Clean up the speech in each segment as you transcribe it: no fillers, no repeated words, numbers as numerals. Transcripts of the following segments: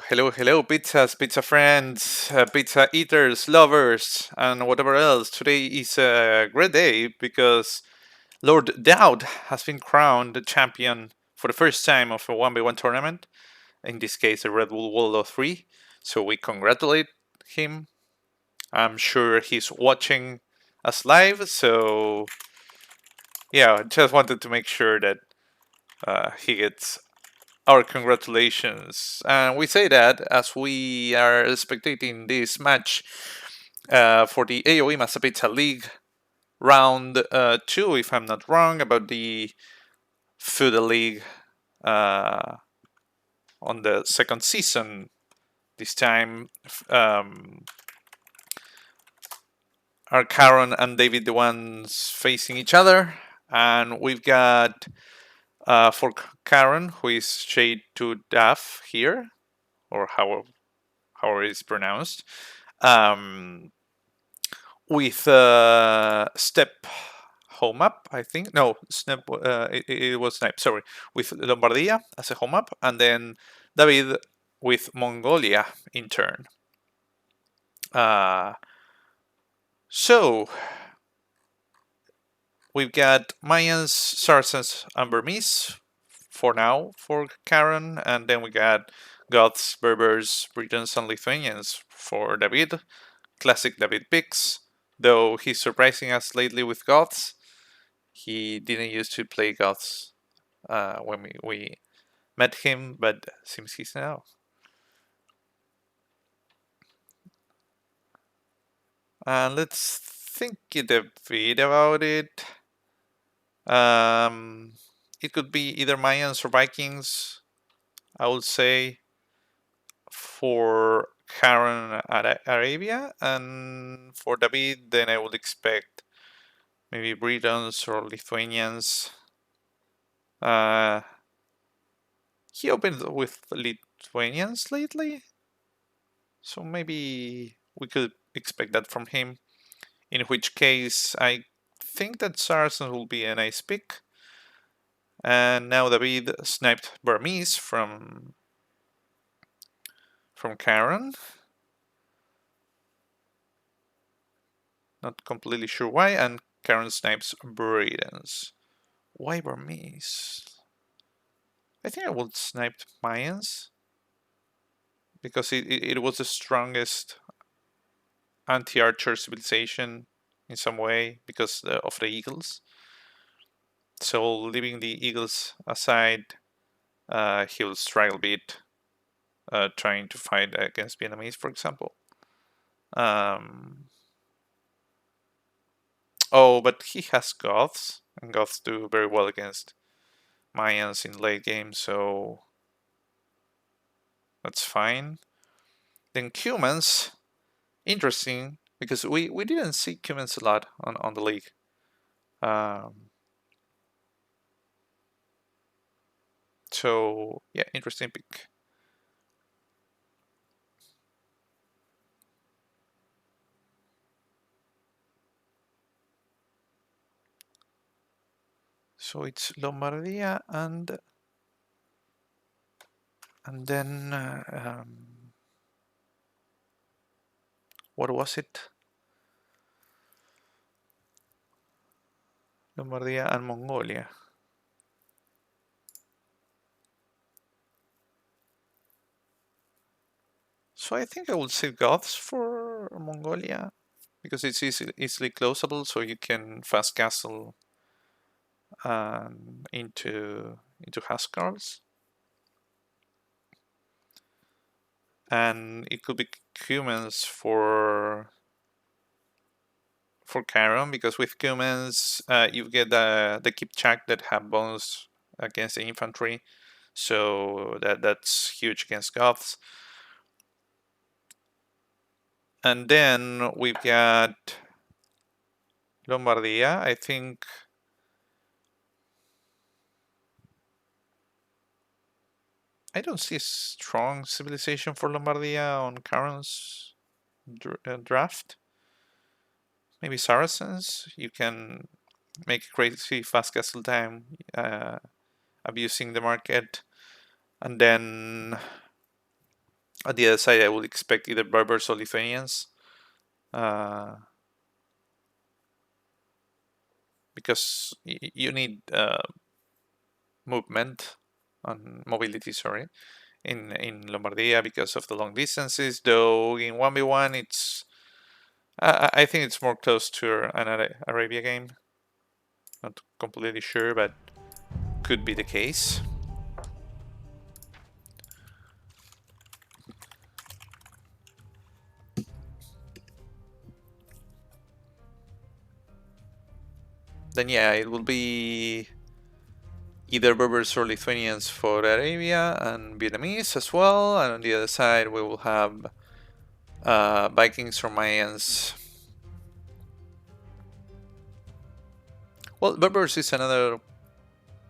Hello, pizzas, pizza friends, pizza eaters, lovers, and whatever else. Today is a great day because Lord Dowd has been crowned the champion for the first time of a 1v1 tournament, in this case, a Red Bull World of 3. So we congratulate him. I'm sure he's watching us live, so yeah, just wanted to make sure that he gets our congratulations. And we say that as we are spectating this match for the AoE Mastapizza League round 2, if I'm not wrong, about the Feudal League on the second season. This time are Kharon and David the ones facing each other. And we've got for Kharon, who is Shade to Daf here, or how it is pronounced, with Steppe home up, I think. No, it was Snipe, sorry, with Lombardia as a home up, and then David with Mongolia in turn. So we've got Mayans, Saracens, and Burmese for now for Kharon, and then we got Goths, Berbers, Britons, and Lithuanians for David. Classic David picks, though he's surprising us lately with Goths. He didn't used to play Goths when we met him, but seems he's now. And let's think a bit about it. It could be either Mayans or Vikings, I would say, for Kharon Arabia, and for David, then I would expect maybe Britons or Lithuanians. He opened with Lithuanians lately, so maybe we could expect that from him. In which case, I think that Saracens will be a nice pick. And now David sniped Burmese from Kharon. Not completely sure why, and Kharon snipes Britons. Why Burmese? I think I would snipe Mayans because it was the strongest anti-archer civilization in some way because of the eagles. So leaving the eagles aside, he'll struggle a bit trying to fight against Vietnamese, for example. Oh, but he has Goths, and Goths do very well against Mayans in late game, so that's fine. Then Cumans, interesting, because we didn't see Cumans a lot on the league. So yeah, interesting pick. So it's Lombardia and then what was it? Lombardia and Mongolia. So I think I will say Goths for Mongolia because it's easily closable, so you can fast castle into Huskarls. And it could be Cumans for Kharon, because with Cumans you get the Kipchak that have bonus against the infantry, so that's huge against Goths. And then we've got Lombardia. I think I don't see a strong civilization for Lombardia on Kharon's draft. Maybe Saracens. You can make a crazy fast castle time, abusing the market, and then On the other side, I would expect either Berbers or Lithuanians. Because you need movement on mobility, sorry, in Lombardia because of the long distances. Though in 1v1, I think it's more close to an Arabia game. Not completely sure, but could be the case. Then yeah, it will be either Berbers or Lithuanians for Arabia and Vietnamese as well. And on the other side, we will have Vikings or Mayans. Well, Berbers is another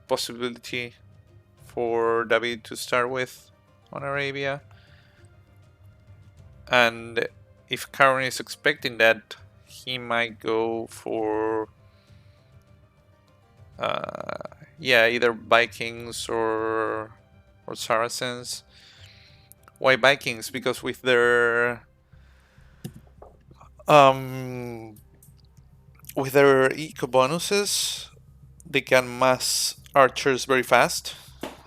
possibility for David to start with on Arabia. And if Kharon is expecting that, he might go for yeah, either Vikings or Saracens. Why Vikings? Because with their eco bonuses, they can mass archers very fast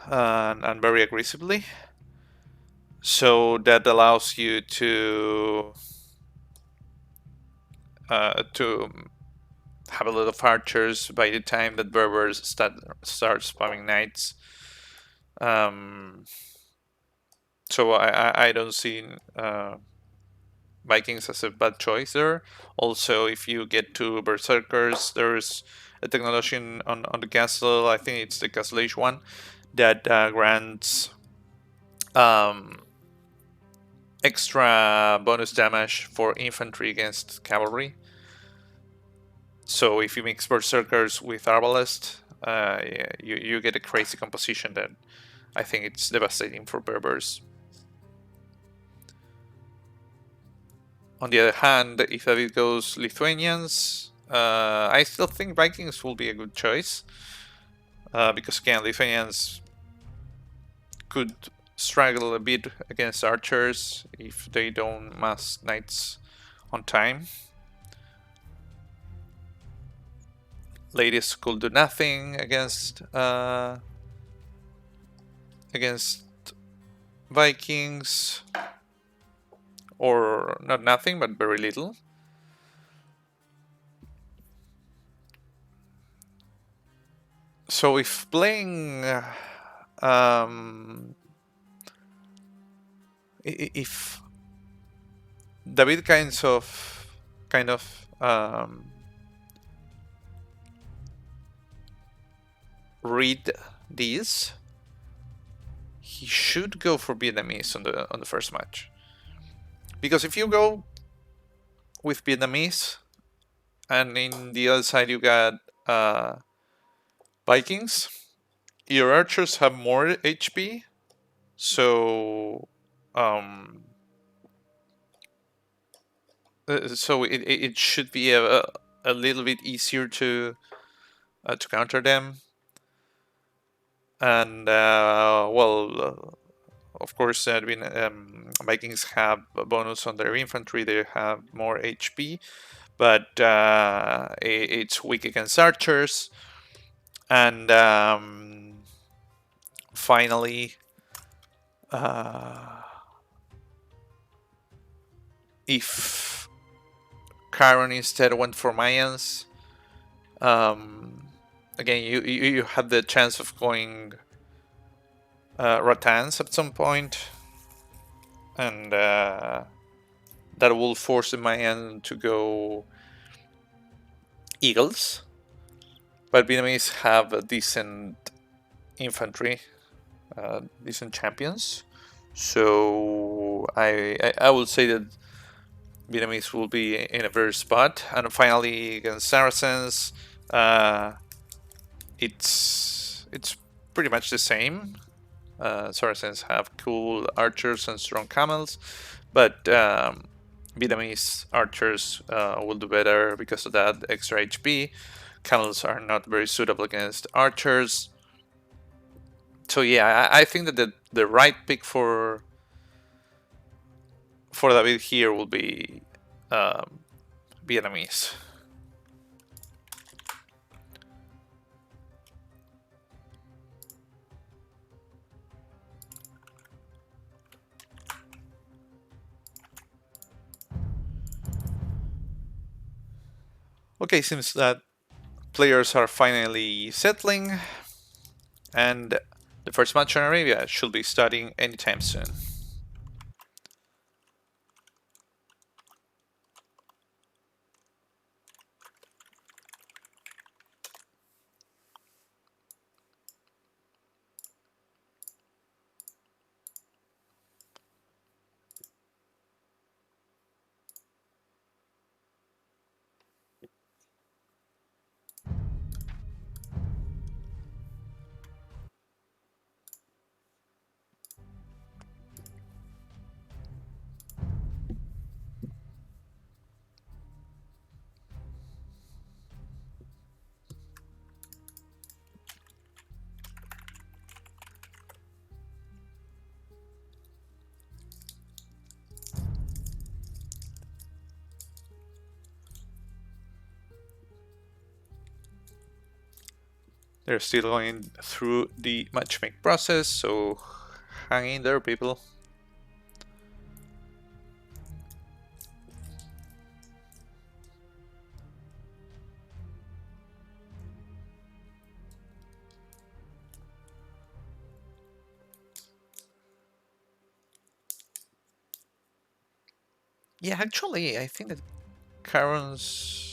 and very aggressively. So that allows you to have a lot of archers by the time that Berbers start spamming knights. So I don't see Vikings as a bad choice there. Also, if you get to Berserkers, there's a technology on the castle, I think it's the Castle Age one, that grants extra bonus damage for infantry against cavalry. So if you mix Berserkers with Arbalest, you get a crazy composition that I think it's devastating for Berbers. On the other hand, if David goes Lithuanians, I still think Vikings will be a good choice. Because again, Lithuanians could struggle a bit against archers if they don't mass knights on time. Ladies could do nothing against Vikings, or not nothing, but very little. So if playing if David kind of read these, he should go for Vietnamese on the first match. Because if you go with Vietnamese and in the other side you got Vikings, your archers have more HP, so it should be a little bit easier to counter them. And well, of course, Vikings have a bonus on their infantry; they have more HP, but it's weak against archers. And finally, if Kharon instead went for Mayans, again, you have the chance of going Rattans at some point, and that will force the Mayan to go Eagles. But Vietnamese have a decent infantry, decent champions. So I would say that Vietnamese will be in a better spot. And finally, against Saracens, it's pretty much the same. Saracens have cool archers and strong camels, but Vietnamese archers will do better because of that extra HP. Camels are not very suitable against archers. So yeah, I think that the right pick for for David here will be Vietnamese. Okay, seems that players are finally settling, and the first match on Arabia should be starting anytime soon. They're still going through the matchmaking process, so hang in there, people. Yeah, actually, I think that Kharon's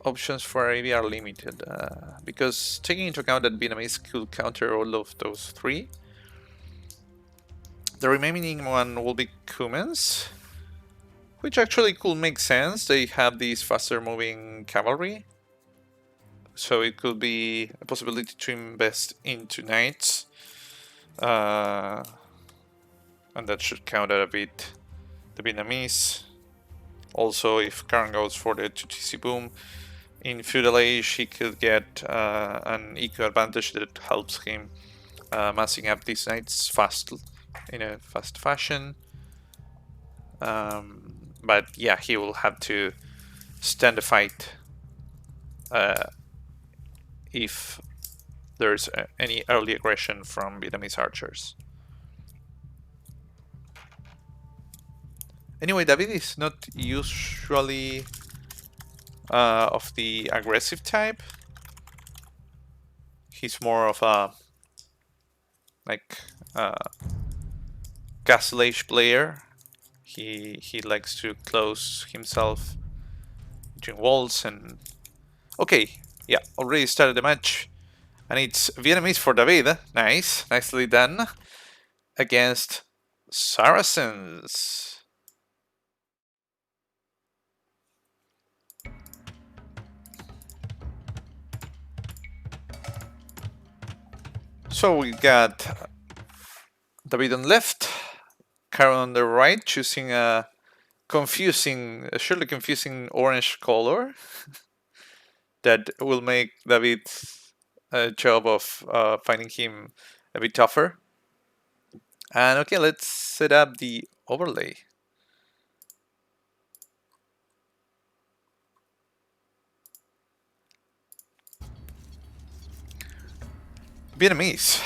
options for Arabia are limited, because taking into account that Vietnamese could counter all of those three, the remaining one will be Cumans, which actually could make sense. They have these faster moving cavalry, so it could be a possibility to invest into knights, and that should counter a bit the Vietnamese. Also, if Kharon goes for the 2TC boom, in Feudal Age he could get an eco advantage that helps him massing up these knights in a fast fashion. But yeah, he will have to stand the fight if there's any early aggression from Vietnamese archers. Anyway, David is not usually of the aggressive type. He's more of a Castle Age player. He likes to close himself between walls and... Okay, yeah, already started the match. And it's Vietnamese for David. Nice, nicely done. Against Saracens. So we got David on left, Kharon on the right, choosing a surely confusing orange color that will make David's job of finding him a bit tougher. And okay, let's set up the overlay. Vietnamese.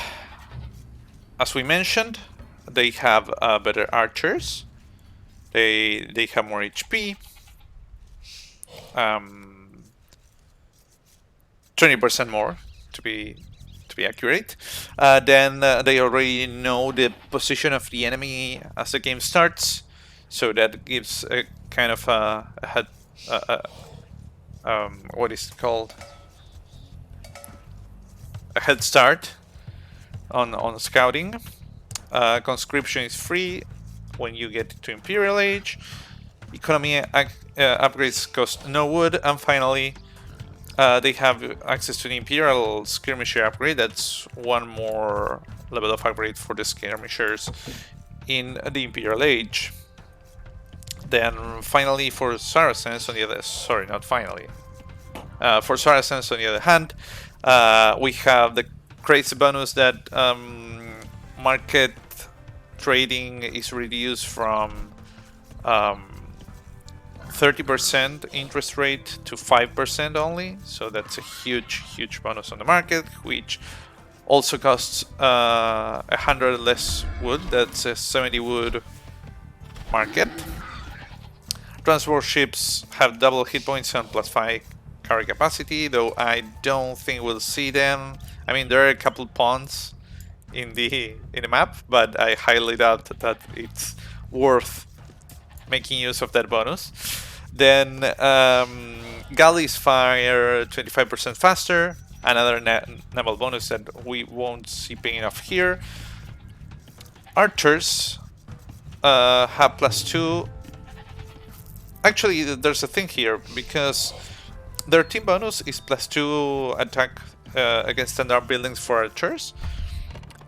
As we mentioned, they have better archers. They have more HP. 20% more to be accurate. Then they already know the position of the enemy as the game starts, so that gives a kind of a head. What is it called? A head start on scouting. Conscription is free when you get to Imperial Age. Economy upgrades cost no wood, and finally they have access to the Imperial Skirmisher upgrade. That's one more level of upgrade for the skirmishers in the Imperial Age. Then finally for Saracens on the other... Sorry, not finally. For Saracens on the other hand, we have the crazy bonus that market trading is reduced from 30% interest rate to 5% only, so that's a huge bonus on the market, which also costs 100 less wood. That's a 70 wood market. Transport ships have double hit points and +5 carry capacity, though I don't think we'll see them. I mean, there are a couple ponds in the map, but I highly doubt that it's worth making use of that bonus. Then galleys fire 25% faster, another naval bonus that we won't see paying off here. Archers have +2. Actually, there's a thing here, because their team bonus is +2 attack against standard buildings for archers,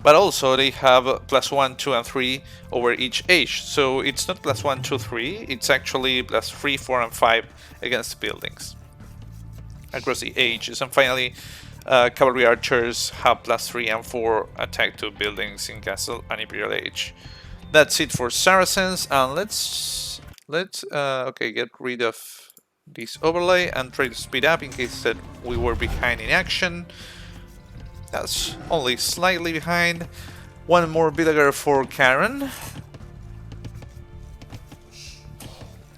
but also they have +1, 2, and 3 over each age. So it's not +1, 2, 3, it's actually +3, 4, and 5 against buildings across the ages. And finally, cavalry archers have +3 and 4 attack to buildings in castle and imperial age. That's it for Saracens, and let's okay, get rid of this overlay and try to speed up in case that we were behind in action. That's only slightly behind. One more villager for Kharon,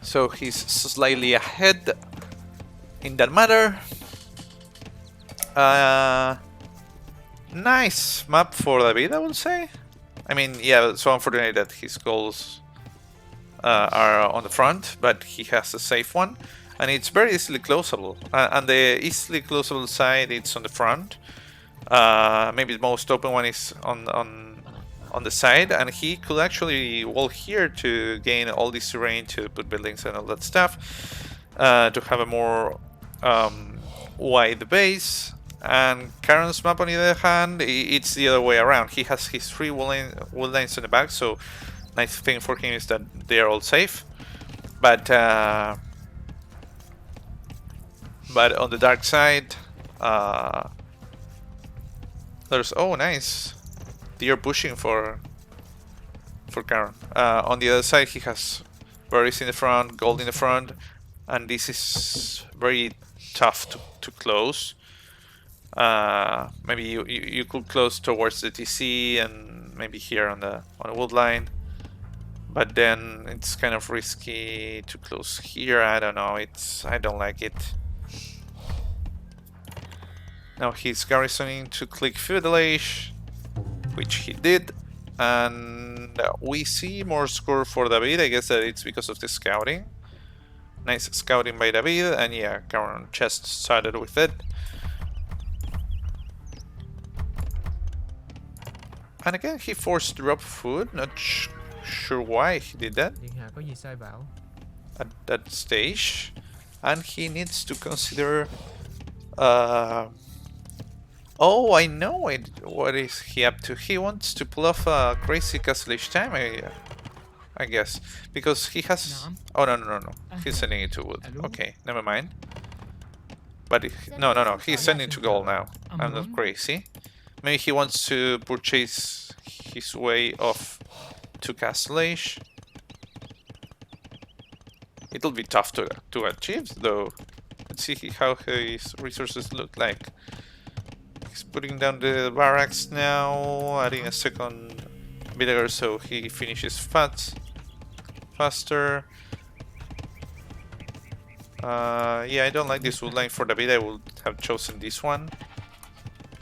so he's slightly ahead in that matter. Nice map for David, I would say. I mean, yeah, so unfortunate that his goals are on the front, but he has a safe one, and it's very easily closable. And the easily closable side, it's on the front. Maybe the most open one is on the side, and he could actually wall here to gain all this terrain to put buildings and all that stuff, to have a more wide base. And Kharon's map, on the other hand, it's the other way around. He has his 3 wood lines in the back, so nice thing for him is that they are all safe. But on the dark side, there's, oh nice, they are pushing for Kharon. On the other side, he has berries in the front, gold in the front, and this is very tough to close. Maybe you could close towards the TC and maybe here on the wood line, but then it's kind of risky to close here. I don't know. I don't like it. Now he's garrisoning to click Feudal age, which he did, and we see more score for David. I guess that it's because of the scouting. Nice scouting by David, and yeah, Kharon just started with it. And again, he forced drop food. Not sure why he did that at that stage, and he needs to consider. Oh, I know it. What is he up to? He wants to pull off a crazy castle-ish time, I guess, because he has. Oh no! He's sending it to wood. Okay, never mind. But no. He's sending to gold now. I'm not crazy. Maybe he wants to purchase his way off to castle age. It'll be tough to achieve, though. Let's see how his resources look like. He's putting down the barracks now, adding a second villager so he finishes faster. Yeah, I don't like this wood line for David. I would have chosen this one.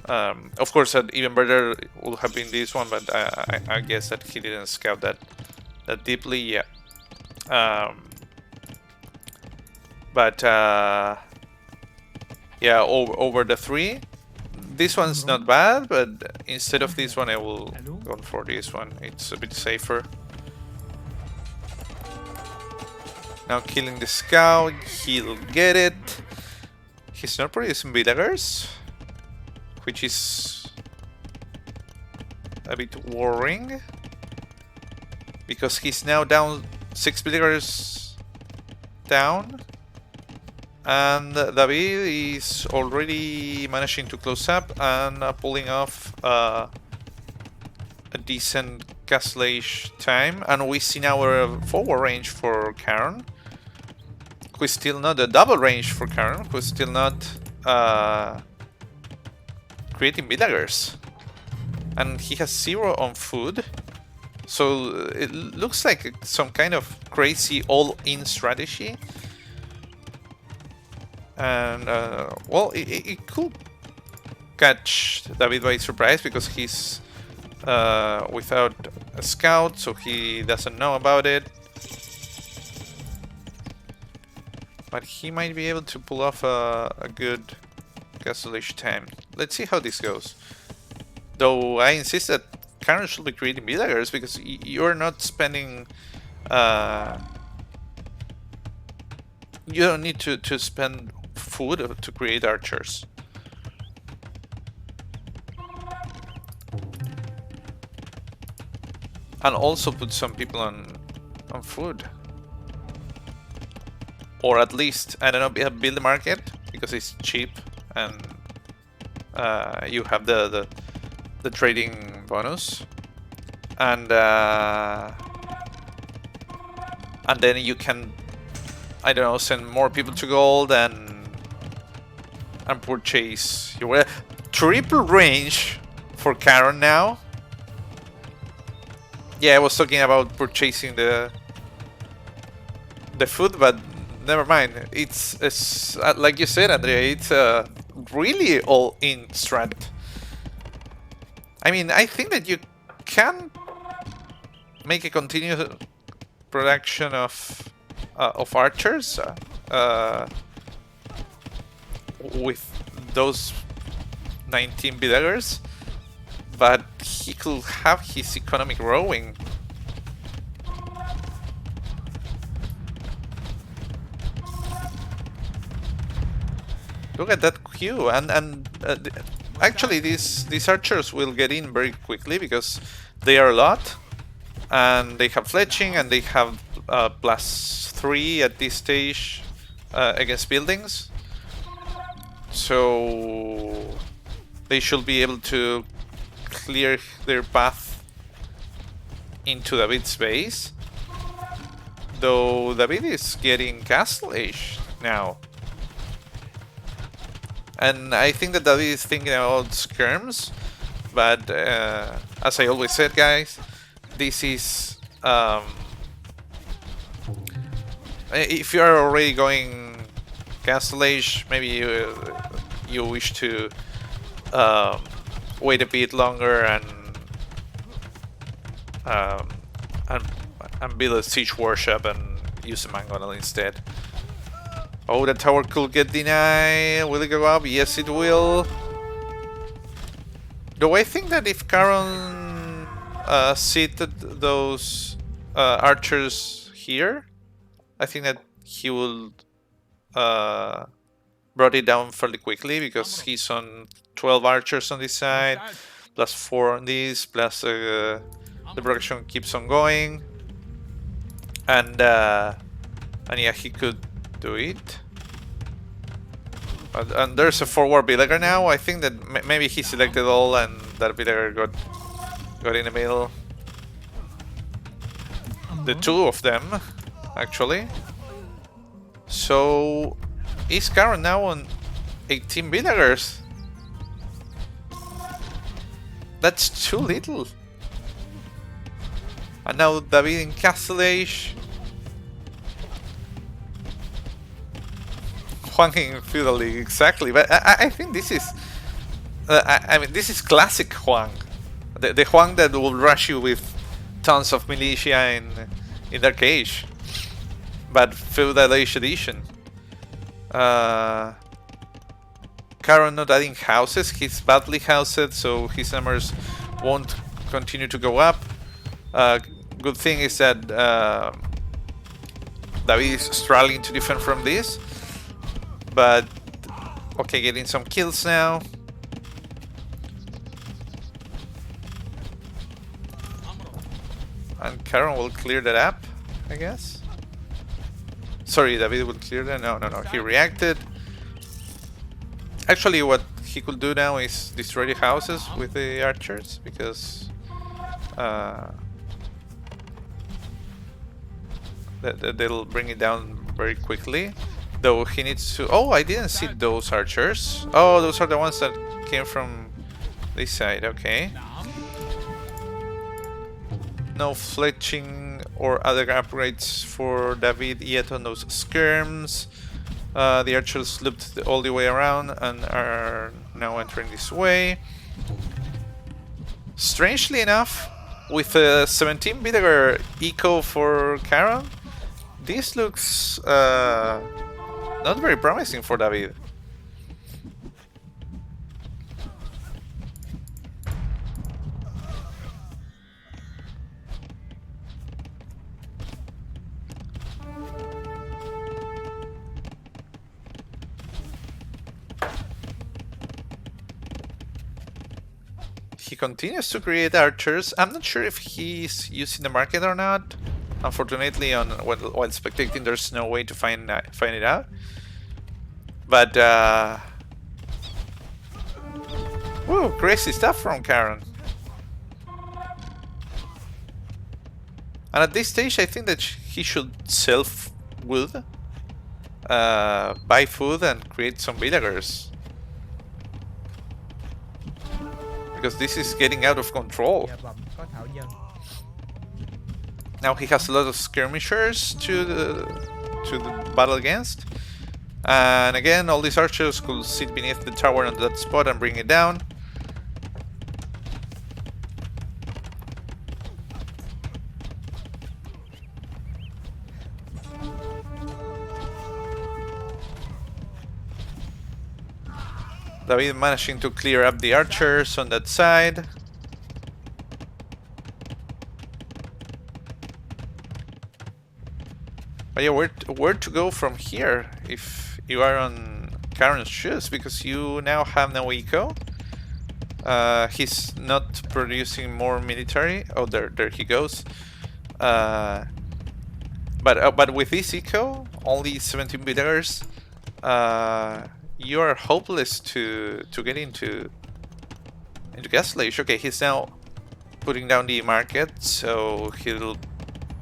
Of course, even better would have been this one, but I guess that he didn't scout that deeply. Yeah. Yeah, over the 3. This one's not bad, but instead of this one, I will go for this one. It's a bit safer. Now killing the scout, he'll get it. He's not producing villagers, which is a bit worrying, because he's now down 6 villagers down, and David is already managing to close up and pulling off a decent castle age time, and we see now a forward range for Kharon, who is still not a double range for Kharon, who is still not creating villagers, and he has 0 on food. So it looks like some kind of crazy all-in strategy, and well, it could catch David by surprise because he's without a scout, so he doesn't know about it. But he might be able to pull off a good castle age time. Let's see how this goes. Though I insist that Kharon should be creating villagers because you're not spending. You don't need to spend food to create archers. And also put some people on food. Or at least, I don't know, build the market because it's cheap and you have the trading bonus. And then you can, I don't know, send more people to gold and purchase your triple range for Kharon now. Yeah, I was talking about purchasing the food, but never mind. It's like you said, Andrea. It's really all-in strat. I mean, I think that you can make a continuous production of archers with those 19 villagers, but he could have his economy growing. Look at that queue, and actually these archers will get in very quickly because they are a lot, and they have fletching, and they have +3 at this stage against buildings. So they should be able to clear their path into David's base. Though David is getting castle age now. And I think that David is thinking about skirms, but as I always said, guys, this is if you are already going castle age, maybe you wish to wait a bit longer and build a siege workshop and use a mangonel instead. Oh, the tower could get denied. Will it go up? Yes, it will. Though I think that if Kharon seated those archers here, I think that he will brought it down fairly quickly because he's on 12 archers on this side, +4 on this, plus the production keeps on going, and yeah, he could do it. And there's a forward villager now. I think that maybe he selected all and that villager got in the middle. The two of them, actually. So is Kharon now on 18 villagers? That's too little. And now David in castle age. Huang in Feudal League, exactly. But I think this is... I mean, this is classic Huang. The Huang that will rush you with tons of militia in their cage. But Feudal Age edition. Kharon not adding houses. He's badly housed, so his numbers won't continue to go up. Good thing is that David is struggling to defend from this. But okay, getting some kills now. And Kharon will clear that up, I guess. Sorry, David will clear that. No. He reacted. Actually, what he could do now is destroy the houses with the archers because They'll bring it down very quickly. Though he needs to... Oh, I didn't see those archers. Oh, those are the ones that came from this side. Okay. No fletching or other upgrades for David yet on those skirms. The archers looped all the way around and are now entering this way. Strangely enough, with a 17 vinegar eco for Kharon, this looks not very promising for David. He continues to create archers. I'm not sure if he's using the market or not. Unfortunately, while spectating, there's no way to find it out. But whoa, crazy stuff from Kharon. And at this stage, I think that he should sell wood, buy food, and create some villagers. Because this is getting out of control. Now he has a lot of skirmishers to battle against. And again, all these archers could sit beneath the tower on that spot and bring it down. David managing to clear up the archers on that side. But yeah, where to go from here if you are on Kharon's shoes, because you now have no eco. He's not producing more military. Oh, there he goes. But with this eco, only 17 villagers. You are hopeless to get into Castle Age. Okay, he's now putting down the market, so he'll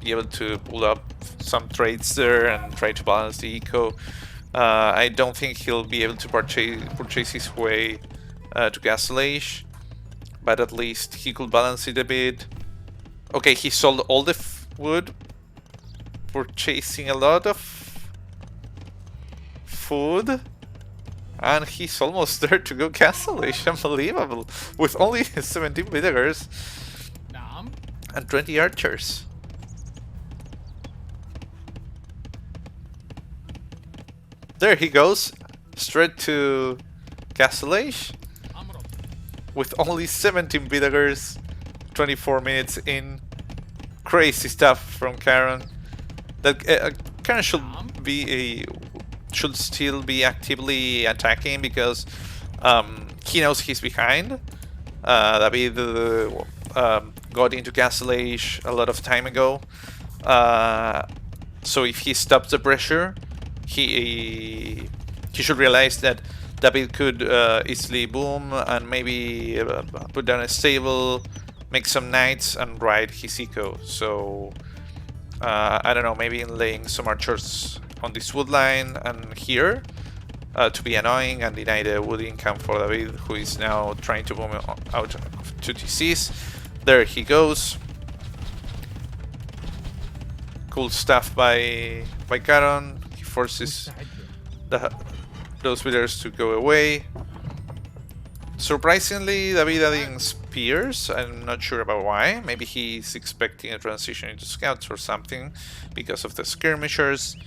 be able to pull up some trades there and try to balance the eco. I don't think he'll be able to purchase his way to Castle Age, but at least he could balance it a bit. Okay, he sold all the wood, purchasing a lot of food. And he's almost there to go Castle Age. Unbelievable. With only 17 villagers and 20 archers. There he goes. Straight to Castle Age. With only 17 villagers. 24 minutes in. Crazy stuff from Kharon. That Kharon should still be actively attacking, because he knows he's behind. David got into Castle Age a lot of time ago, so if he stops the pressure, he should realize that David could easily boom and maybe put down a stable, make some knights, and ride his eco. So I don't know, maybe laying some archers on this wood line and here to be annoying and deny the wood income for David, who is now trying to boom out to TCs. There he goes. Cool stuff by Kharon. He forces those villagers to go away. Surprisingly, David adding spears. I'm not sure about why. Maybe he's expecting a transition into scouts or something because of the skirmishers.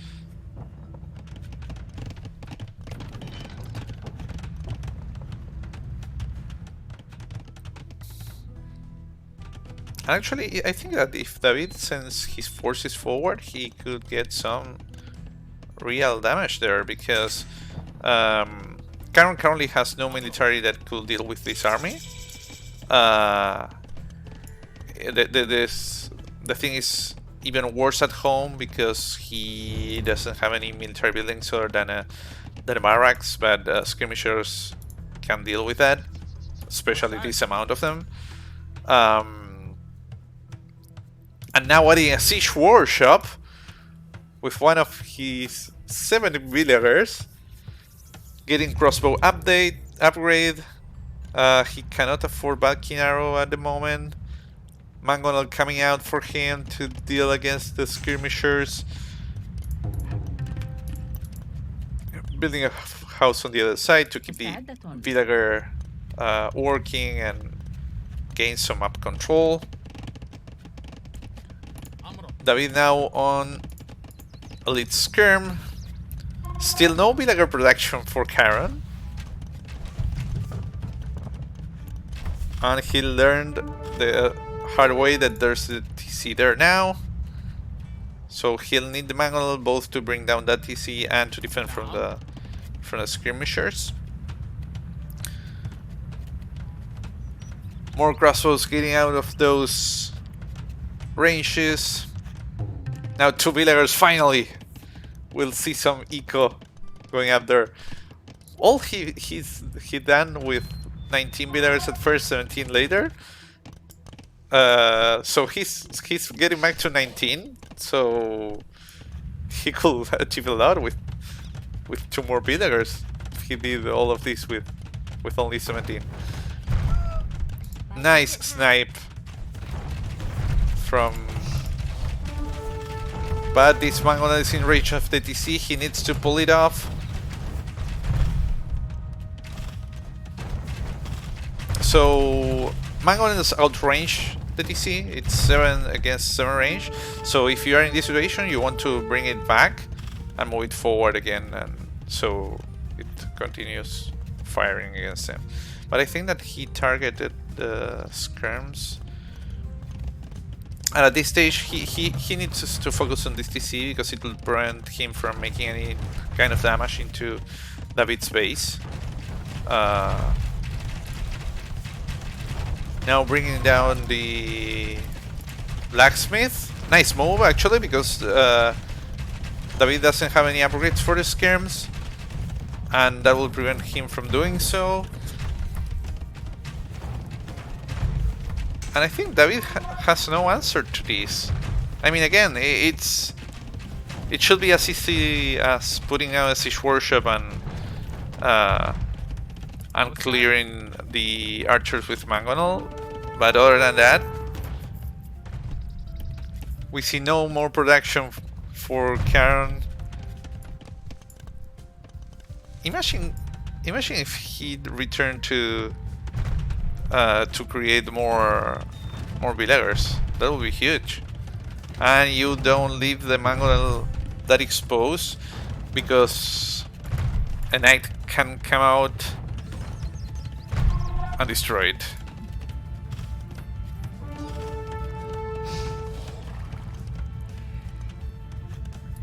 Actually, I think that if David sends his forces forward, he could get some real damage there, because Kharon currently has no military that could deal with this army. The thing is even worse at home, because he doesn't have any military buildings other than a barracks, but skirmishers can deal with that, especially this amount of them. And now adding a siege workshop. with one of his 70 villagers. Getting crossbow upgrade. He cannot afford Valkyrie arrow at the moment. Mangonel coming out for him to deal against the skirmishers. Building a house on the other side to keep the villager working and gain some map control. David now on elite skirm. Still no villager production for Kharon. And he learned the hard way that there's a TC there now. So he'll need the Mangonel both to bring down that TC and to defend from the skirmishers. More crossbows getting out of those ranges. Now 2 villagers finally. We'll see some eco going up there. All he done with 19 villagers at first, 17 later. So he's getting back to 19. So he could achieve a lot with 2 more villagers. He did all of this with only 17. Nice snipe from. But this Mangonel is in range of the TC, he needs to pull it off. So Mangonel is outrange the TC, it's 7 against 7 range. So if you are in this situation, you want to bring it back and move it forward again, and so it continues firing against him. But I think that he targeted the skirms. And at this stage, he needs to focus on this TC because it will prevent him from making any kind of damage into David's base. Now bringing down the blacksmith. Nice move actually, because David doesn't have any upgrades for the skirms, and that will prevent him from doing so. And I think David has no answer to this. I mean, again, it should be as easy as putting out a siege workshop and clearing the archers with Mangonel. But other than that, we see no more production for Kharon. Imagine if he'd returned to create more villagers. That would be huge. And you don't leave the Mangonel that exposed, because a knight can come out and destroy it.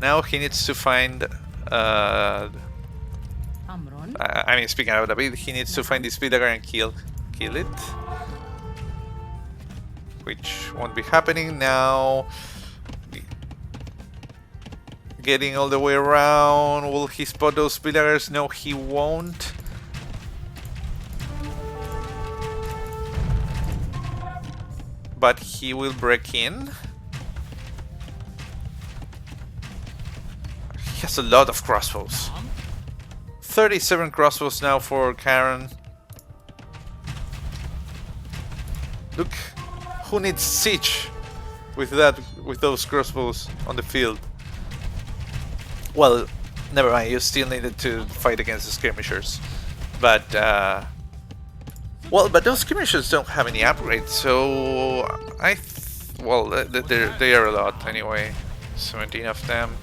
Now he needs to find I mean, speaking of David, he needs to find this villager and kill it, which won't be happening now. Getting all the way around. Will he spot those villagers? No, he won't. But he will break in. He has a lot of crossbows. 37 crossbows now for Kharon. Look, who needs siege with those crossbows on the field? Well, never mind, you still needed to fight against the skirmishers. But but those skirmishers don't have any upgrades, so they are a lot anyway. 17 of them.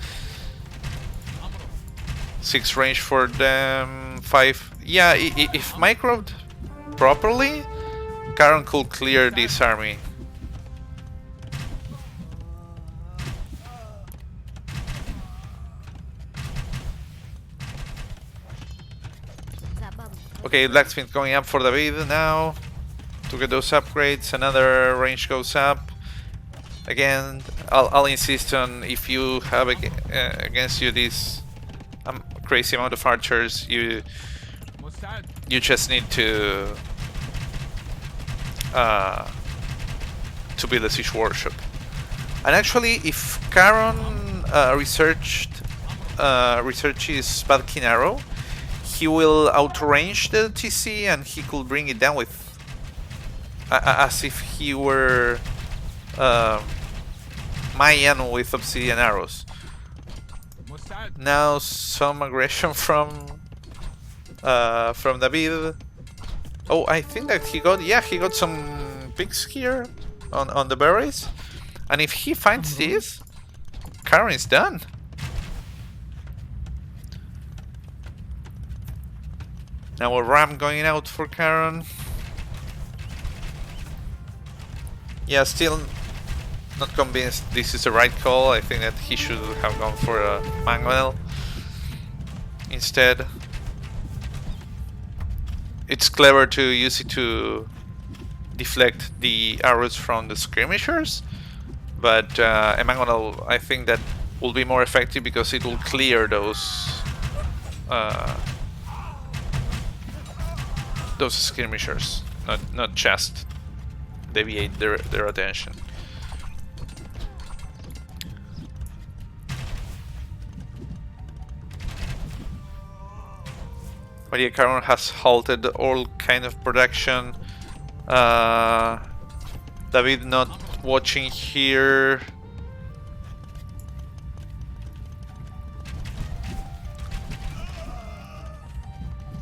6 range for them, 5. Yeah, if microed properly, Kharon could clear this army. Okay, blacksmith going up for David now to get those upgrades. Another range goes up. Again, I'll insist on, if you have against you this crazy amount of archers, you just need to build a siege workshop. And actually, if Kharon researches Valkyrie arrow, he will outrange the TC and he could bring it down with as if he were Mayan with obsidian arrows. Now some aggression from David. Oh, I think that he got some picks here on the berries, and if he finds this, Kharon is done. Now a ram going out for Kharon. Yeah, still not convinced this is the right call. I think that he should have gone for a Manuel instead. It's clever to use it to deflect the arrows from the skirmishers, but Emmanuel, I think that will be more effective because it will clear those skirmishers, not just deviate their attention. But yeah, Kharon has halted all kind of production. David not watching here.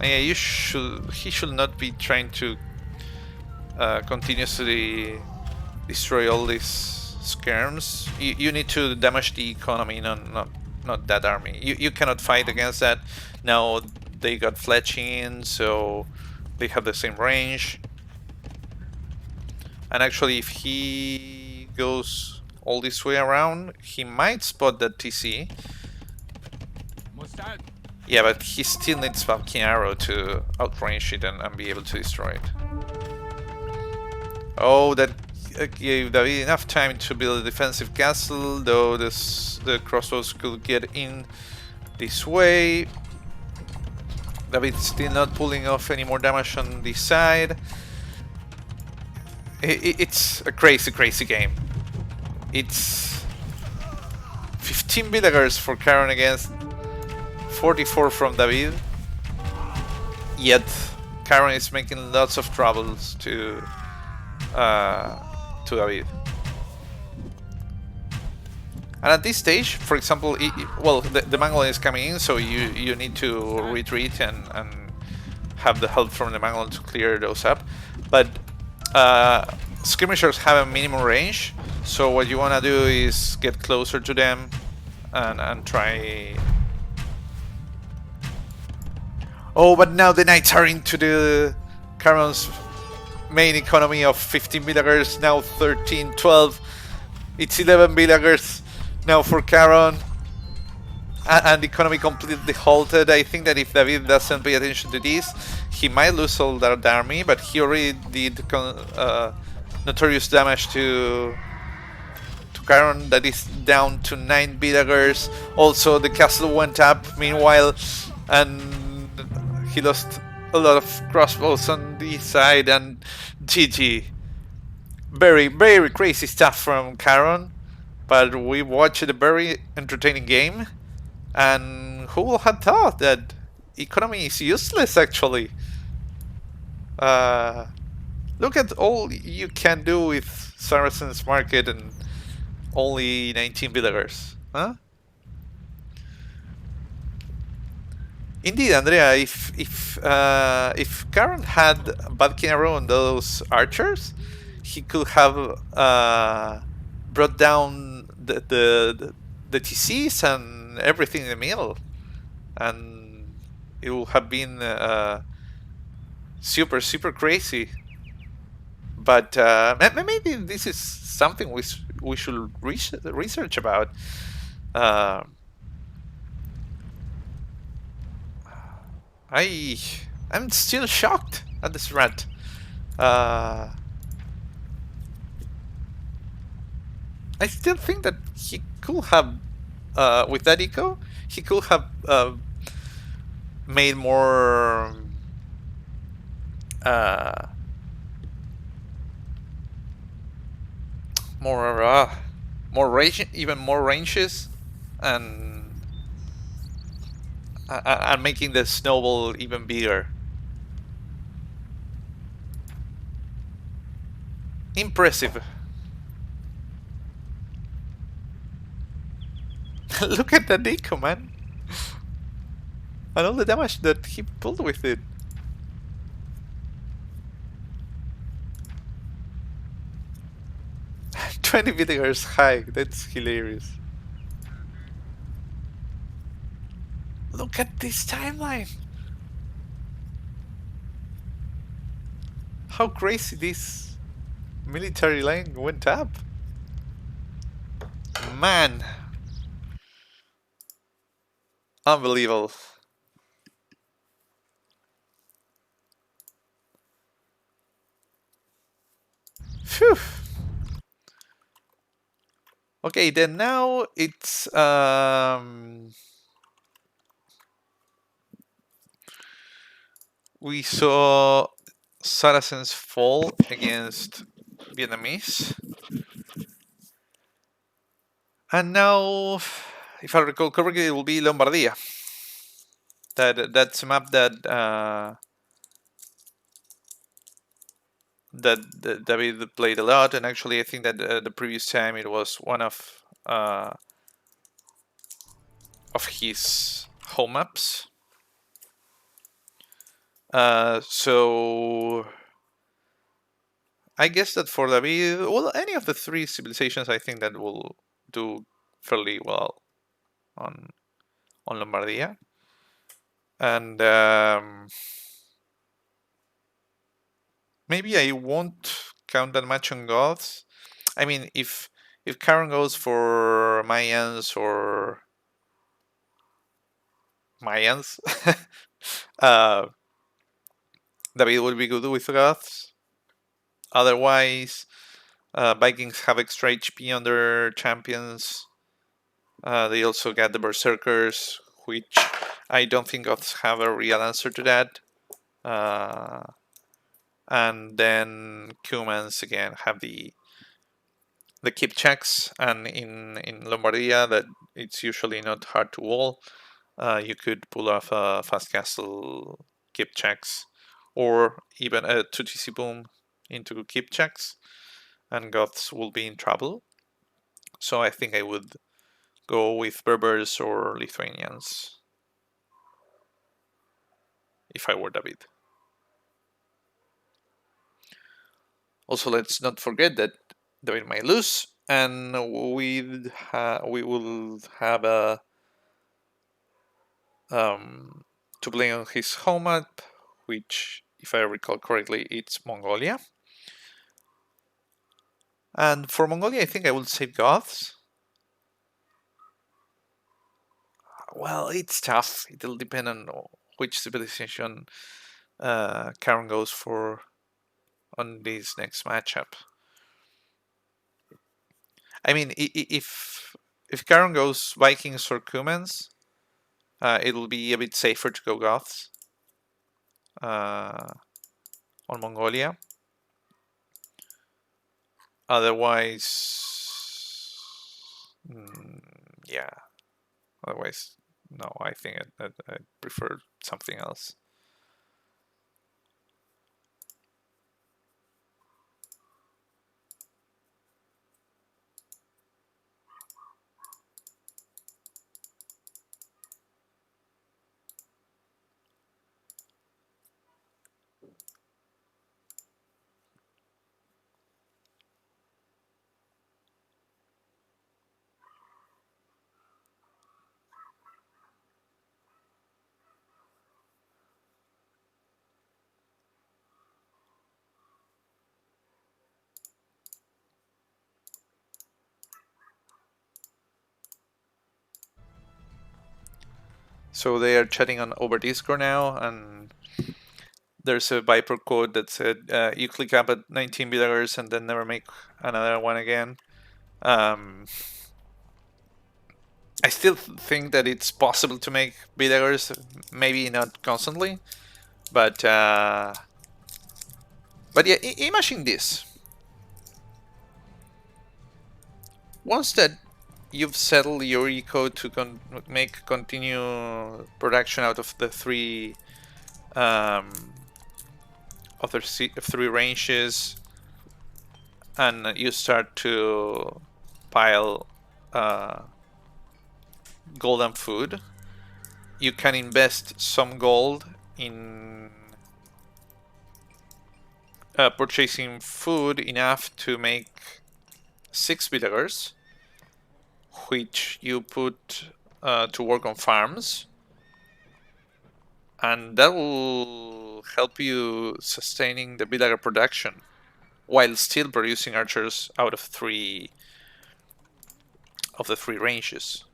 Yeah, he should not be trying to continuously destroy all these skirms. You need to damage the economy, not that army. You cannot fight against that. Now they got fletching, so they have the same range. And actually, if he goes all this way around, he might spot that TC. Yeah, but he still needs Valkyrie arrow to outrange it and be able to destroy it. Oh, that gave David enough time to build a defensive castle, though the crossbows could get in this way. David's still not pulling off any more damage on this side. It's a crazy game. It's 15 villagers for Kharon against 44 from David. Yet Kharon is making lots of troubles to David. And at this stage, for example, the Mongolian is coming in, so you need to retreat and have the help from the Mongolian to clear those up. But skirmishers have a minimum range, so what you want to do is get closer to them and try. Oh, but now the knights are into the Kharon's main economy of 15 villagers, now 13, 12. It's 11 villagers now for Kharon, and the economy completely halted. I think that if David doesn't pay attention to this, he might lose all that army, but he already did notorious damage to Kharon. That is down to 9 villagers. Also, the castle went up meanwhile, and he lost a lot of crossbows on this side, and GG. Very crazy stuff from Kharon, but we watched a very entertaining game, and who would have thought that economy is useless actually? Look at all you can do with Saracens market and only 19 villagers, huh? Indeed, Andrea, if Kharon had Valkyrie arrow on those archers, he could have brought down the TCs and everything in the middle, and it would have been super crazy. But maybe this is something we should research about. I'm still shocked at this rat. I still think that he could have, with that eco, he could have made more range, even more ranges and making the snowball even bigger. Impressive. Look at that eco, man. And all the damage that he pulled with it. 20 villagers high. That's hilarious. Look at this timeline. How crazy this military line went up. Man. Unbelievable. Phew. Okay, then now it's we saw Saracens fall against Vietnamese. And now, if I recall correctly, it will be Lombardia. That's a map that David played a lot, and actually I think that the previous time it was one of his home maps. So I guess that for David, well, any of the three civilizations, I think that will do fairly well on Lombardia, and maybe I won't count that much on Goths. I mean, if Kharon goes for Mayans or Mayans, David will be good with Goths. Otherwise, Vikings have extra HP on their champions. They also get the Berserkers, which I don't think Goths have a real answer to that. And then Cumans again have the keep checks, and in Lombardia that it's usually not hard to wall. You could pull off a fast castle keep checks, or even a 2TC boom into keep checks, and Goths will be in trouble. So I think I would go with Berbers or Lithuanians if I were David. Also, let's not forget that David might lose, and we will have a to play on his home map, which, if I recall correctly, it's Mongolia. And for Mongolia, I think I will save Goths. Well, it's tough. It'll depend on which civilization Karen goes for on this next matchup. I mean, if Karen goes Vikings or Cumans, it'll be a bit safer to go Goths on Mongolia. Otherwise, yeah. Otherwise, no. I think I prefer something else. So they are chatting on over Discord now, and there's a Viper code that said you click up at 19 villagers and then never make another one again. I still think that it's possible to make villagers, maybe not constantly, but yeah, imagine this. Once that you've settled your eco to make continue production out of the three three ranges, and you start to pile gold and food. You can invest some gold in purchasing food enough to make 6 villagers, which you put to work on farms, and that will help you sustaining the villager production while still producing archers out of the three ranges.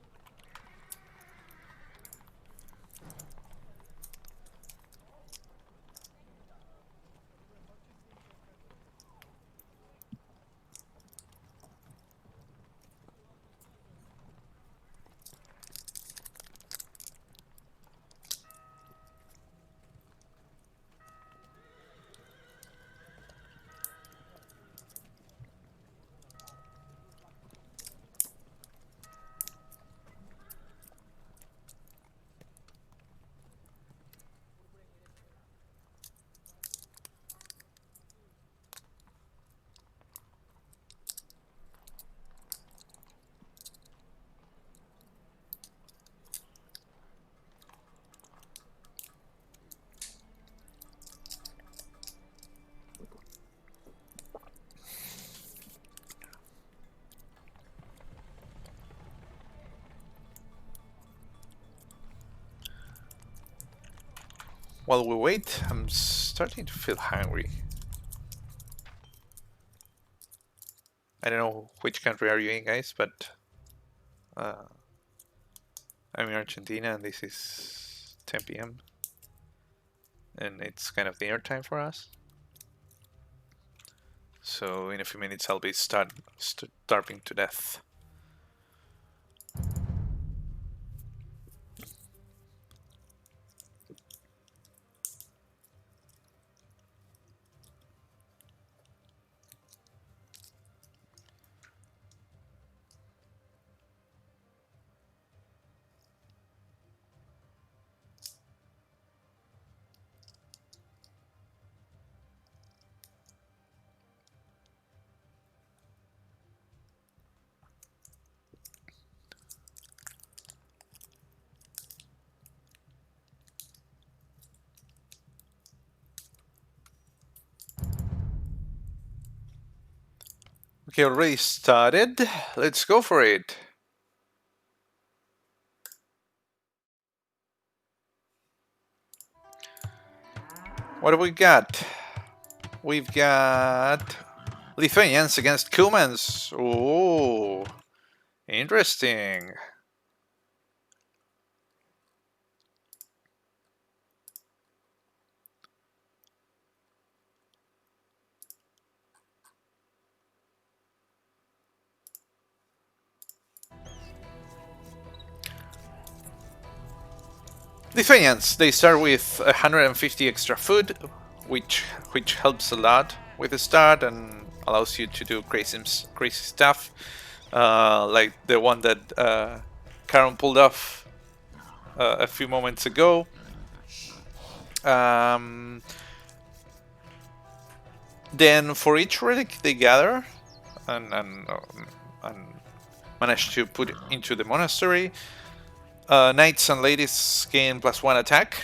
While we wait, I'm starting to feel hungry. I don't know which country are you in, guys, but I'm in Argentina and this is 10 p.m. and it's kind of dinner time for us. So in a few minutes I'll be starving to death. Okay, already started. Let's go for it. What do we got? We've got Lithuanians against Cumans. Oh, interesting. Lithuanians, they start with 150 extra food, which helps a lot with the start and allows you to do crazy stuff, like the one that Kharon pulled off a few moments ago. Then for each relic they gather and manage to put into the monastery, knights and ladies gain +1 attack,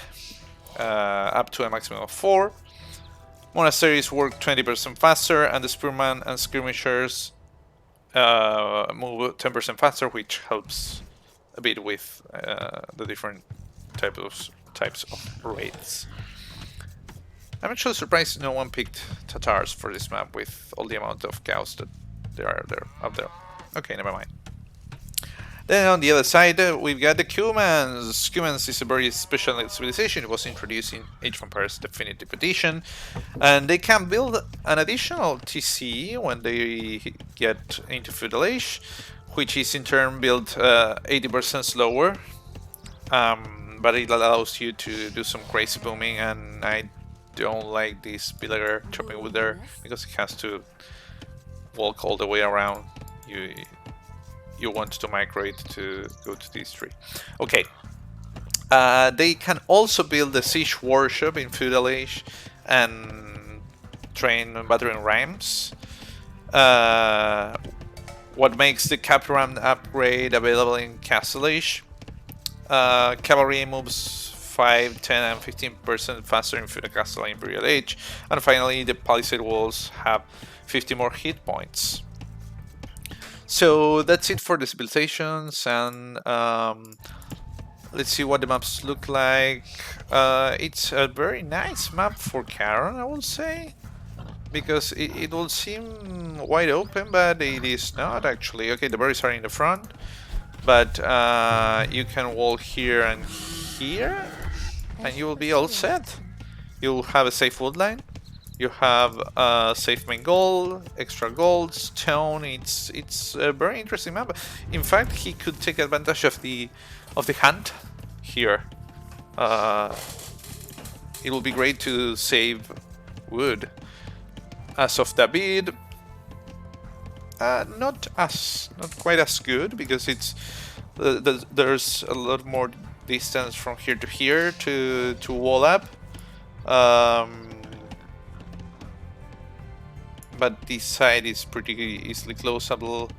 up to a maximum of 4. Monasteries work 20% faster, and the spearmen and skirmishers move 10% faster, which helps a bit with the different types of raids. I'm actually surprised no one picked Tatars for this map with all the amount of cows that there are up there. Okay, never mind. Then on the other side, we've got the Cumans. Cumans is a very special civilization. It was introduced in Age of Empires Definitive Edition, and they can build an additional TC when they get into Feudal Age, which is in turn built 80% slower, but it allows you to do some crazy booming, and I don't like this villager chopping wood there because it has to walk all the way around. you want to migrate to go to these three. Okay. They can also build a siege workshop in Feudal Age and train battering rams. What makes the Capital upgrade available in Castle Age. Cavalry moves 5, 10, and 15% faster in Feudal Castle and Imperial Age. And finally, the Palisade walls have 50 more hit points. So that's it for the civilizations, and let's see what the maps look like. It's a very nice map for Kharon, I would say, because it will seem wide open, but it is not actually. Okay, the berries are in the front, but you can wall here and here, and you will be all set. You'll have a safe woodline. You have a safe main goal, extra gold, stone. It's a very interesting map. In fact, he could take advantage of the hunt here. It will be great to save wood. As of David, not quite as good, because it's there's a lot more distance from here to here to wall up. But this side is pretty easily closable,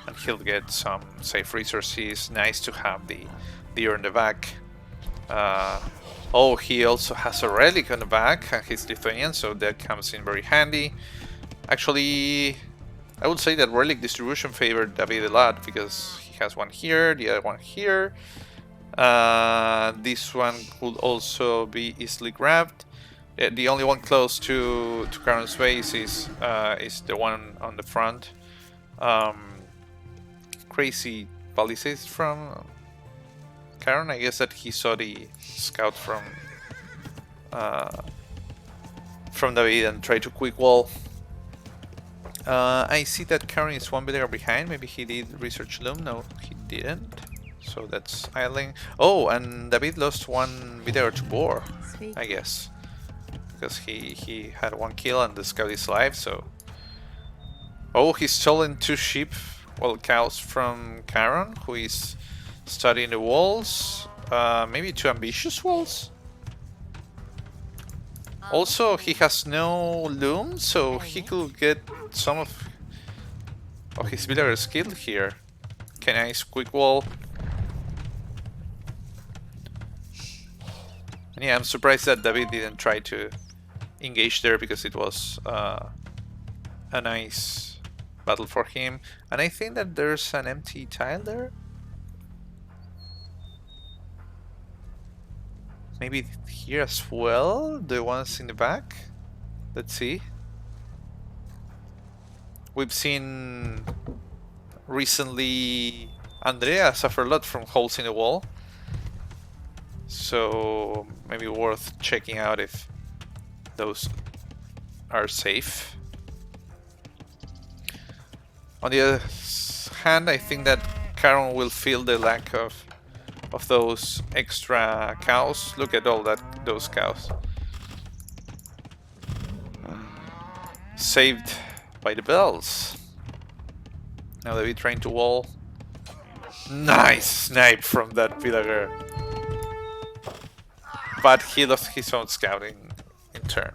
and he'll get some safe resources. Nice to have the deer in the back. Oh, he also has a relic on the back, and he's Lithuanian, so that comes in very handy. Actually, I would say that relic distribution favored David a lot, because he has one here, the other one here. This one could also be easily grabbed. The only one close to Kharon's base is the one on the front. Crazy palisades from Kharon. I guess that he saw the scout from David and tried to quick wall. I see that Kharon is one villager behind. Maybe he did research loom. No, he didn't. So that's idling. Oh, and David lost one villager to boar, I guess, because he had one kill and the scout is alive. So, oh, he's stolen 2 sheep, well, cows from Kharon, who is studying the walls. Maybe 2 ambitious walls. Also, he has no loom, so he could get some of his villagers killed here. Okay, nice quick wall. And yeah, I'm surprised that David didn't try to engage there, because it was a nice battle for him. And I think that there's an empty tile there. Maybe here as well, the ones in the back. Let's see. We've seen recently Andrea suffer a lot from holes in the wall. So maybe worth checking out if those are safe. On the other hand, I think that Kharon will feel the lack of those extra cows. Look at all those cows. Saved by the bells. Now they'll be trying to wall. Nice snipe from that villager. But he lost his own scouting in turn.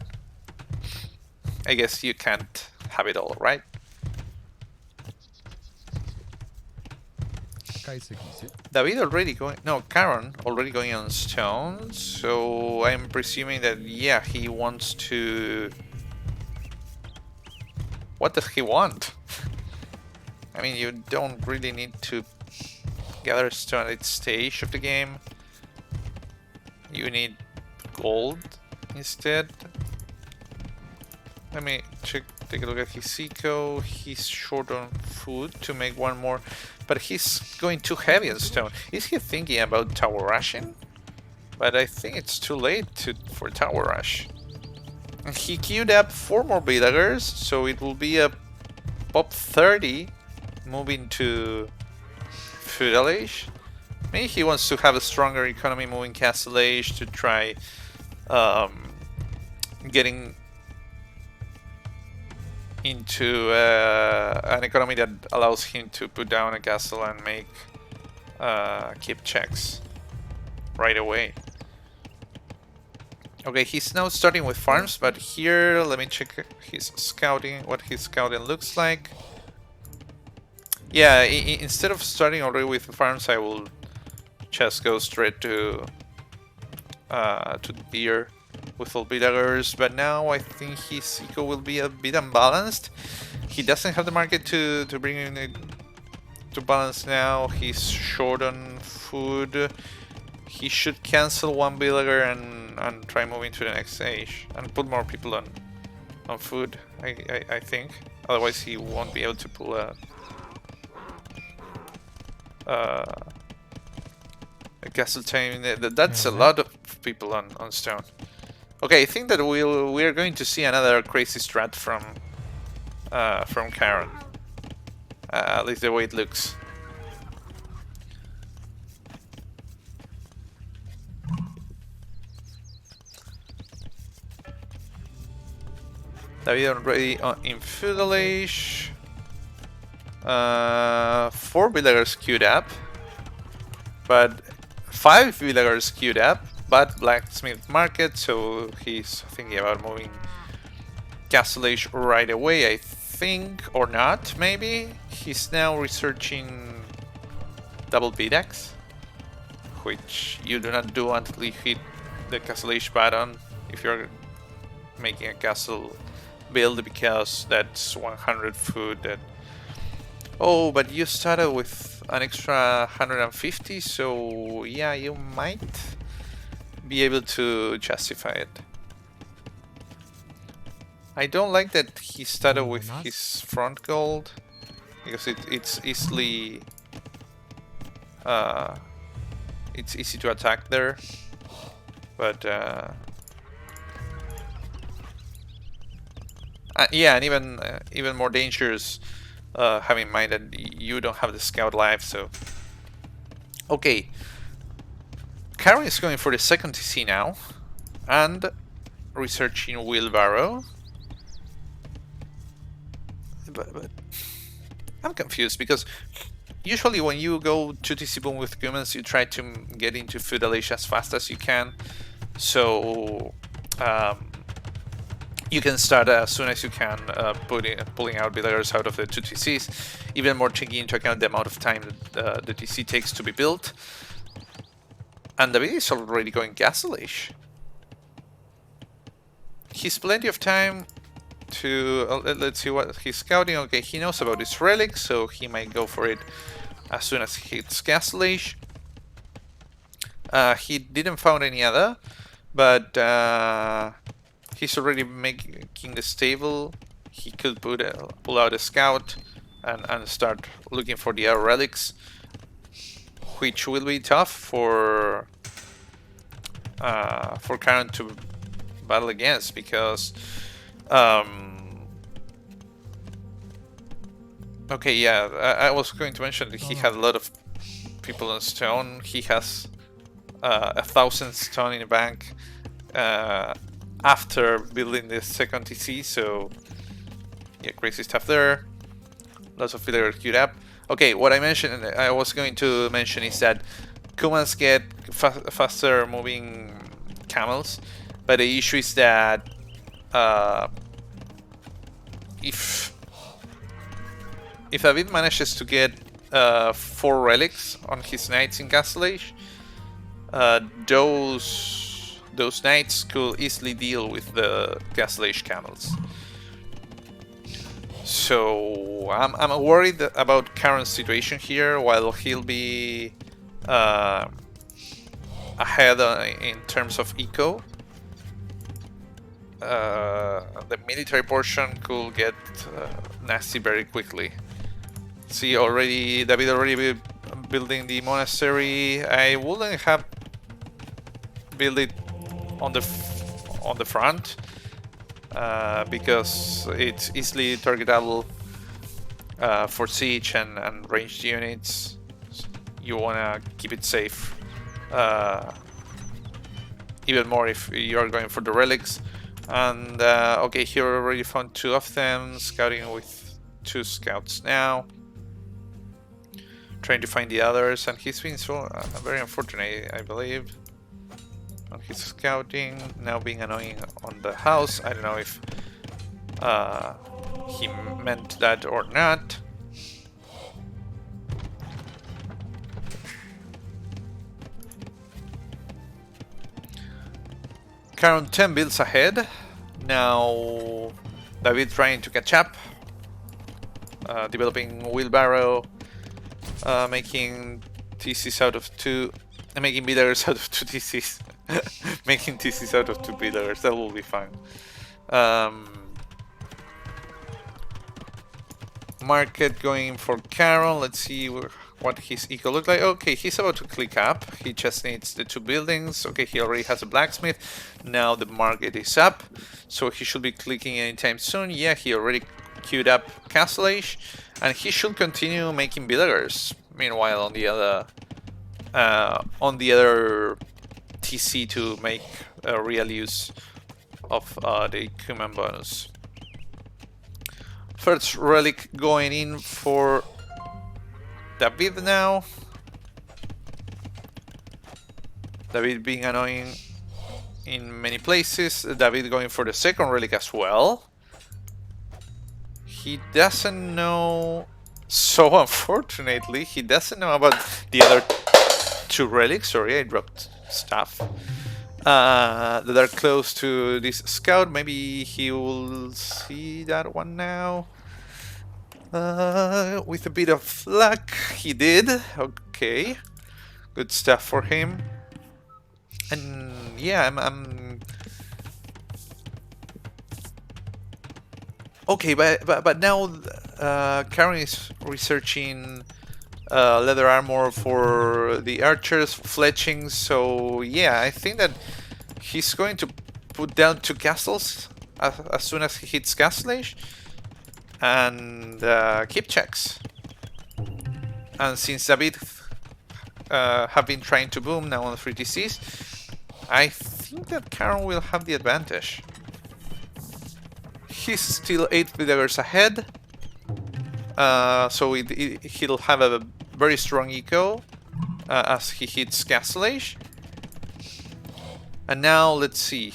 I guess you can't have it all, right? David already going... No, Kharon already going on stones. So I'm presuming that, yeah, he wants to... What does he want? I mean, you don't really need to gather stone at this stage of the game. You need gold instead. Let me take a look at his eco. He's short on food to make one more, but he's going too heavy on stone. Is he thinking about tower rushing? But I think it's too late for tower rush. And he queued up 4 more villagers, so it will be a pop 30 moving to Feudal Age. Maybe he wants to have a stronger economy moving Castle Age to try getting into an economy that allows him to put down a castle and make keep checks right away. Okay, he's now starting with farms, but here, let me check his scouting, what his scouting looks like. Yeah, instead of starting already with farms, I will just go straight to the deer with all villagers. But now I think his eco will be a bit unbalanced. He doesn't have the market to bring in it to balance now. He's short on food. He should cancel one villager and try moving to the next stage and put more people on food. I think. Otherwise, he won't be able to pull a castle time. That's a lot of people on stone. Okay, I think that we're going to see another crazy strat from Kharon. At least the way it looks. David already in Feudal Age. 4 villagers queued up, but 5 villagers queued up, but blacksmith market, so he's thinking about moving Castle Age right away, I think, or not, maybe. He's now researching double pickaxe, which you do not do until you hit the Castle Age button if you're making a castle build, because that's 100 food that... Oh, but you started with an extra 150, so yeah, you might be able to justify it. I don't like that he started with his front gold, because it's easily it's easy to attack there, but yeah, and even more dangerous, having in mind that you don't have the scout life. So okay, Kharon is going for the second TC now and researching wheelbarrow, but I'm confused, because usually when you go to TC boom with Cumans, you try to get into Feudal Age as fast as you can, so you can start as soon as you can pulling out villagers out of the 2 TCs, even more taking into account the amount of time that the TC takes to be built. And David is already going Castle Age. He's plenty of time to... let's see what he's scouting. Okay, he knows about his relics, so he might go for it as soon as he hits Castle Age. He didn't found any other, but he's already making the stable. He could pull out a scout and start looking for the other relics, which will be tough for Kharon to battle against, because okay, yeah, I was going to mention that he had a lot of people on stone. He has 1,000 stone in the bank after building the second TC, so yeah, crazy stuff there. Lots of villagers queued up. Okay, what I was going to mention is that Cumans get faster moving camels, but the issue is that if David manages to get 4 relics on his knights in Castle Age, those knights could easily deal with the Castle Age camels. So I'm worried about Kharon's situation here. While he'll be ahead in terms of eco, the military portion could get nasty very quickly. See, David already building the monastery. I wouldn't have built it on the front, because it's easily targetable for siege and ranged units. You wanna keep it safe, even more if you're going for the relics. And okay, he already found 2 of them, scouting with 2 scouts now, trying to find the others, and he's been so very unfortunate, I believe, on his scouting, now being annoying on the house. I don't know if he meant that or not. Kharon 10 builds ahead. Now David trying to catch up, developing wheelbarrow, making TCs out of 2, making villagers out of 2 TCs, making TCs out of 2 villagers. That will be fun. Market going for Kharon. Let's see what his eco looks like. Okay, he's about to click up. He just needs the 2 buildings. Okay, he already has a blacksmith. Now the market is up, so he should be clicking anytime soon. Yeah, he already queued up Castle Age, and he should continue making villagers. Meanwhile, on the other TC to make real use of the Cuman bonus. First relic going in for David now. David being annoying in many places. David going for the second relic as well. He doesn't know, so unfortunately, he doesn't know about the other 2 relics. Sorry, I dropped stuff. That are close to this scout. Maybe he will see that one now. With a bit of luck, he did. Okay, good stuff for him. And yeah, I'm okay. But now Kharon is researching leather armor for the archers, fletching. So yeah, I think that he's going to put down 2 castles as soon as he hits Castle Age, and keep checks. And since David have been trying to boom now on 3 TCs, I think that Kharon will have the advantage. He's still 8 villagers ahead, so he'll have a very strong eco as he hits Castle Age. And now let's see.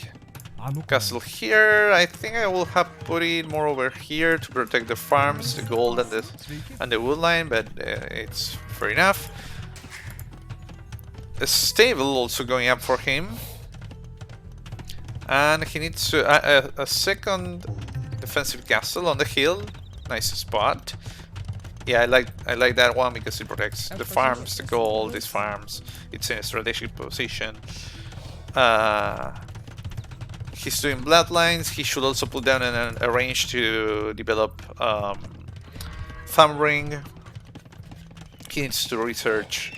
Castle here. I think I will have put it more over here to protect the farms, the gold, and the wood line, but it's fair enough. A stable also going up for him, and he needs a second defensive castle on the hill. Nice spot. Yeah, I like that one because it protects the farms, the gold, these farms. It's in a strategic position. He's doing bloodlines. He should also put down a range to develop thumb ring. He needs to research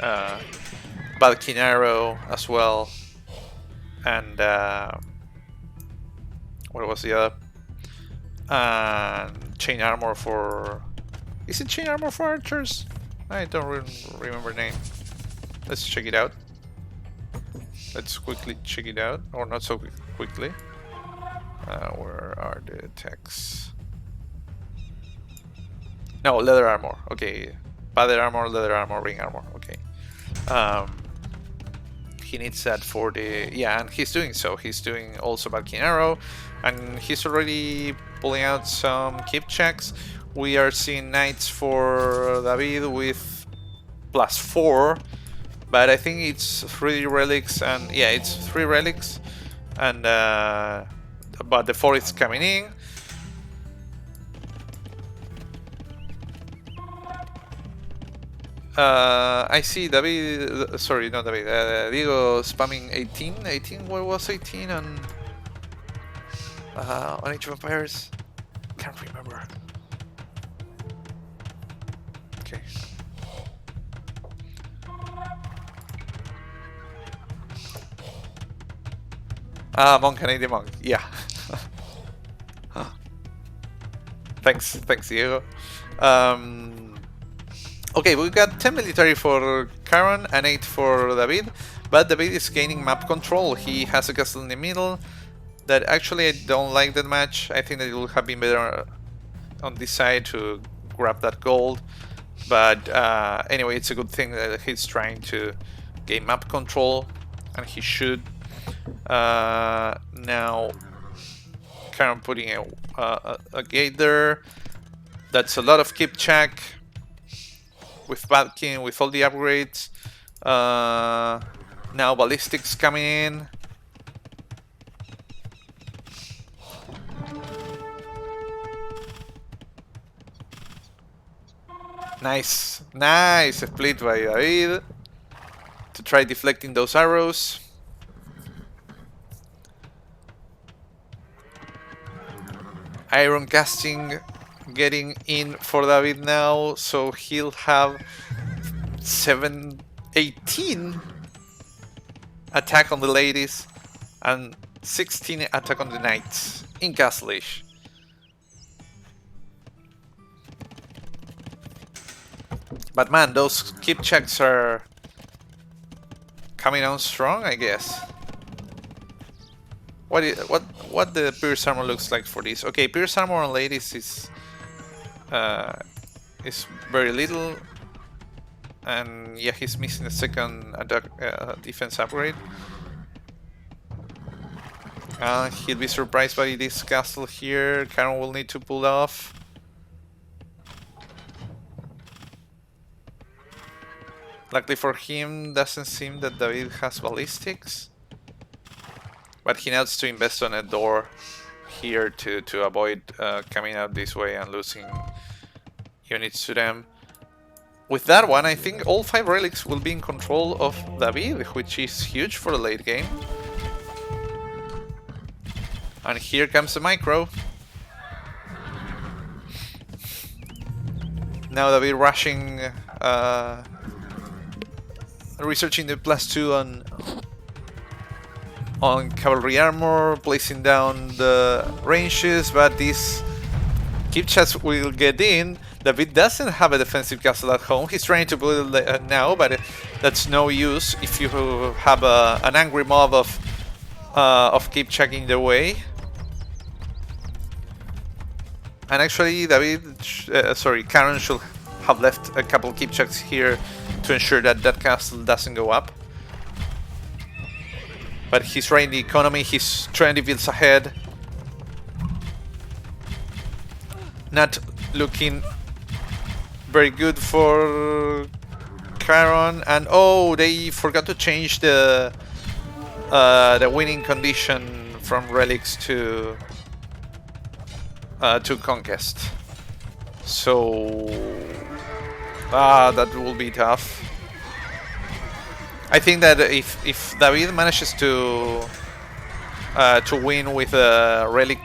Balkan arrow as well, and what was the other? And chain armor for. Is it chain armor for archers? I don't remember the name. Let's check it out. Let's quickly check it out, or not so quickly. Where are the texts? No, leather armor. Okay, padded armor, leather armor, ring armor. Okay. He needs that for the and he's doing so. He's doing also Balkan arrow, and he's already pulling out some keep checks. We are seeing knights for David with +4, but I think it's 3 relics, and yeah, it's 3 relics, and but the 4th is coming in. I see David, sorry, not David, Diego spamming 18, what was 18 on Age of Empires? Can't remember. Okay. Monk, Canadian monk, yeah. Thanks, Diego. Okay, we got 10 military for Kharon and 8 for David, but David is gaining map control. He has a castle in the middle, that actually I don't like that much. I think that it would have been better on this side to grab that gold. But anyway, it's a good thing that he's trying to gain map control, and he should. Now, Kharon putting a gate there. That's a lot of keep check with Badkin, with all the upgrades. Now ballistics coming in. Nice, nice split by David to try deflecting those arrows. Iron casting getting in for David now, so he'll have 18 attack on the ladies and 16 attack on the knights in Castleish. But man, those keep checks are coming on strong, I guess. What the pierce armor looks like for this? Okay, pierce armor on ladies is very little, and yeah, he's missing a second defense upgrade. He'll be surprised by this castle here. Kharon will need to pull off. Luckily for him, doesn't seem that David has ballistics. But he needs to invest on a door here to avoid coming out this way and losing units to them. With that one, I think all 5 relics will be in control of David, which is huge for the late game. And here comes the micro. Now David rushing, researching the +2 on cavalry armor, placing down the ranges, but these keep checks will get in. David doesn't have a defensive castle at home. He's trying to build it now, but that's no use if you have an angry mob of keep checking the way. And actually, Kharon should have left a couple keep checks here to ensure that that castle doesn't go up. But he's running the economy, he's 20 builds ahead. Not looking very good for Kharon, and oh, they forgot to change the winning condition from relics to conquest. So that will be tough. I think that if David manages to win with a relic,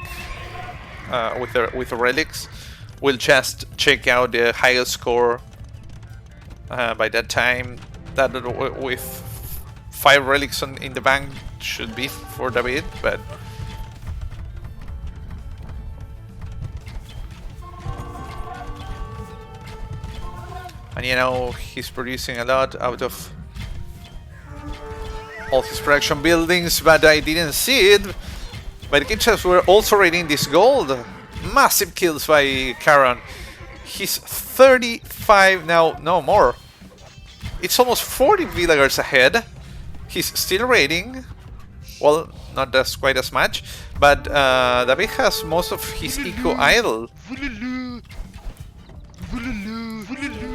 with the relics, we'll just check out the highest score by that time. That with 5 relics in the bank should be for David, but and you know he's producing a lot out of all his production buildings, but I didn't see it. But the kitchens were also raiding this gold. Massive kills by Kharon. He's 35 now, no more. It's almost 40 villagers ahead. He's still raiding. Well, not as quite as much, but David has most of his eco idle.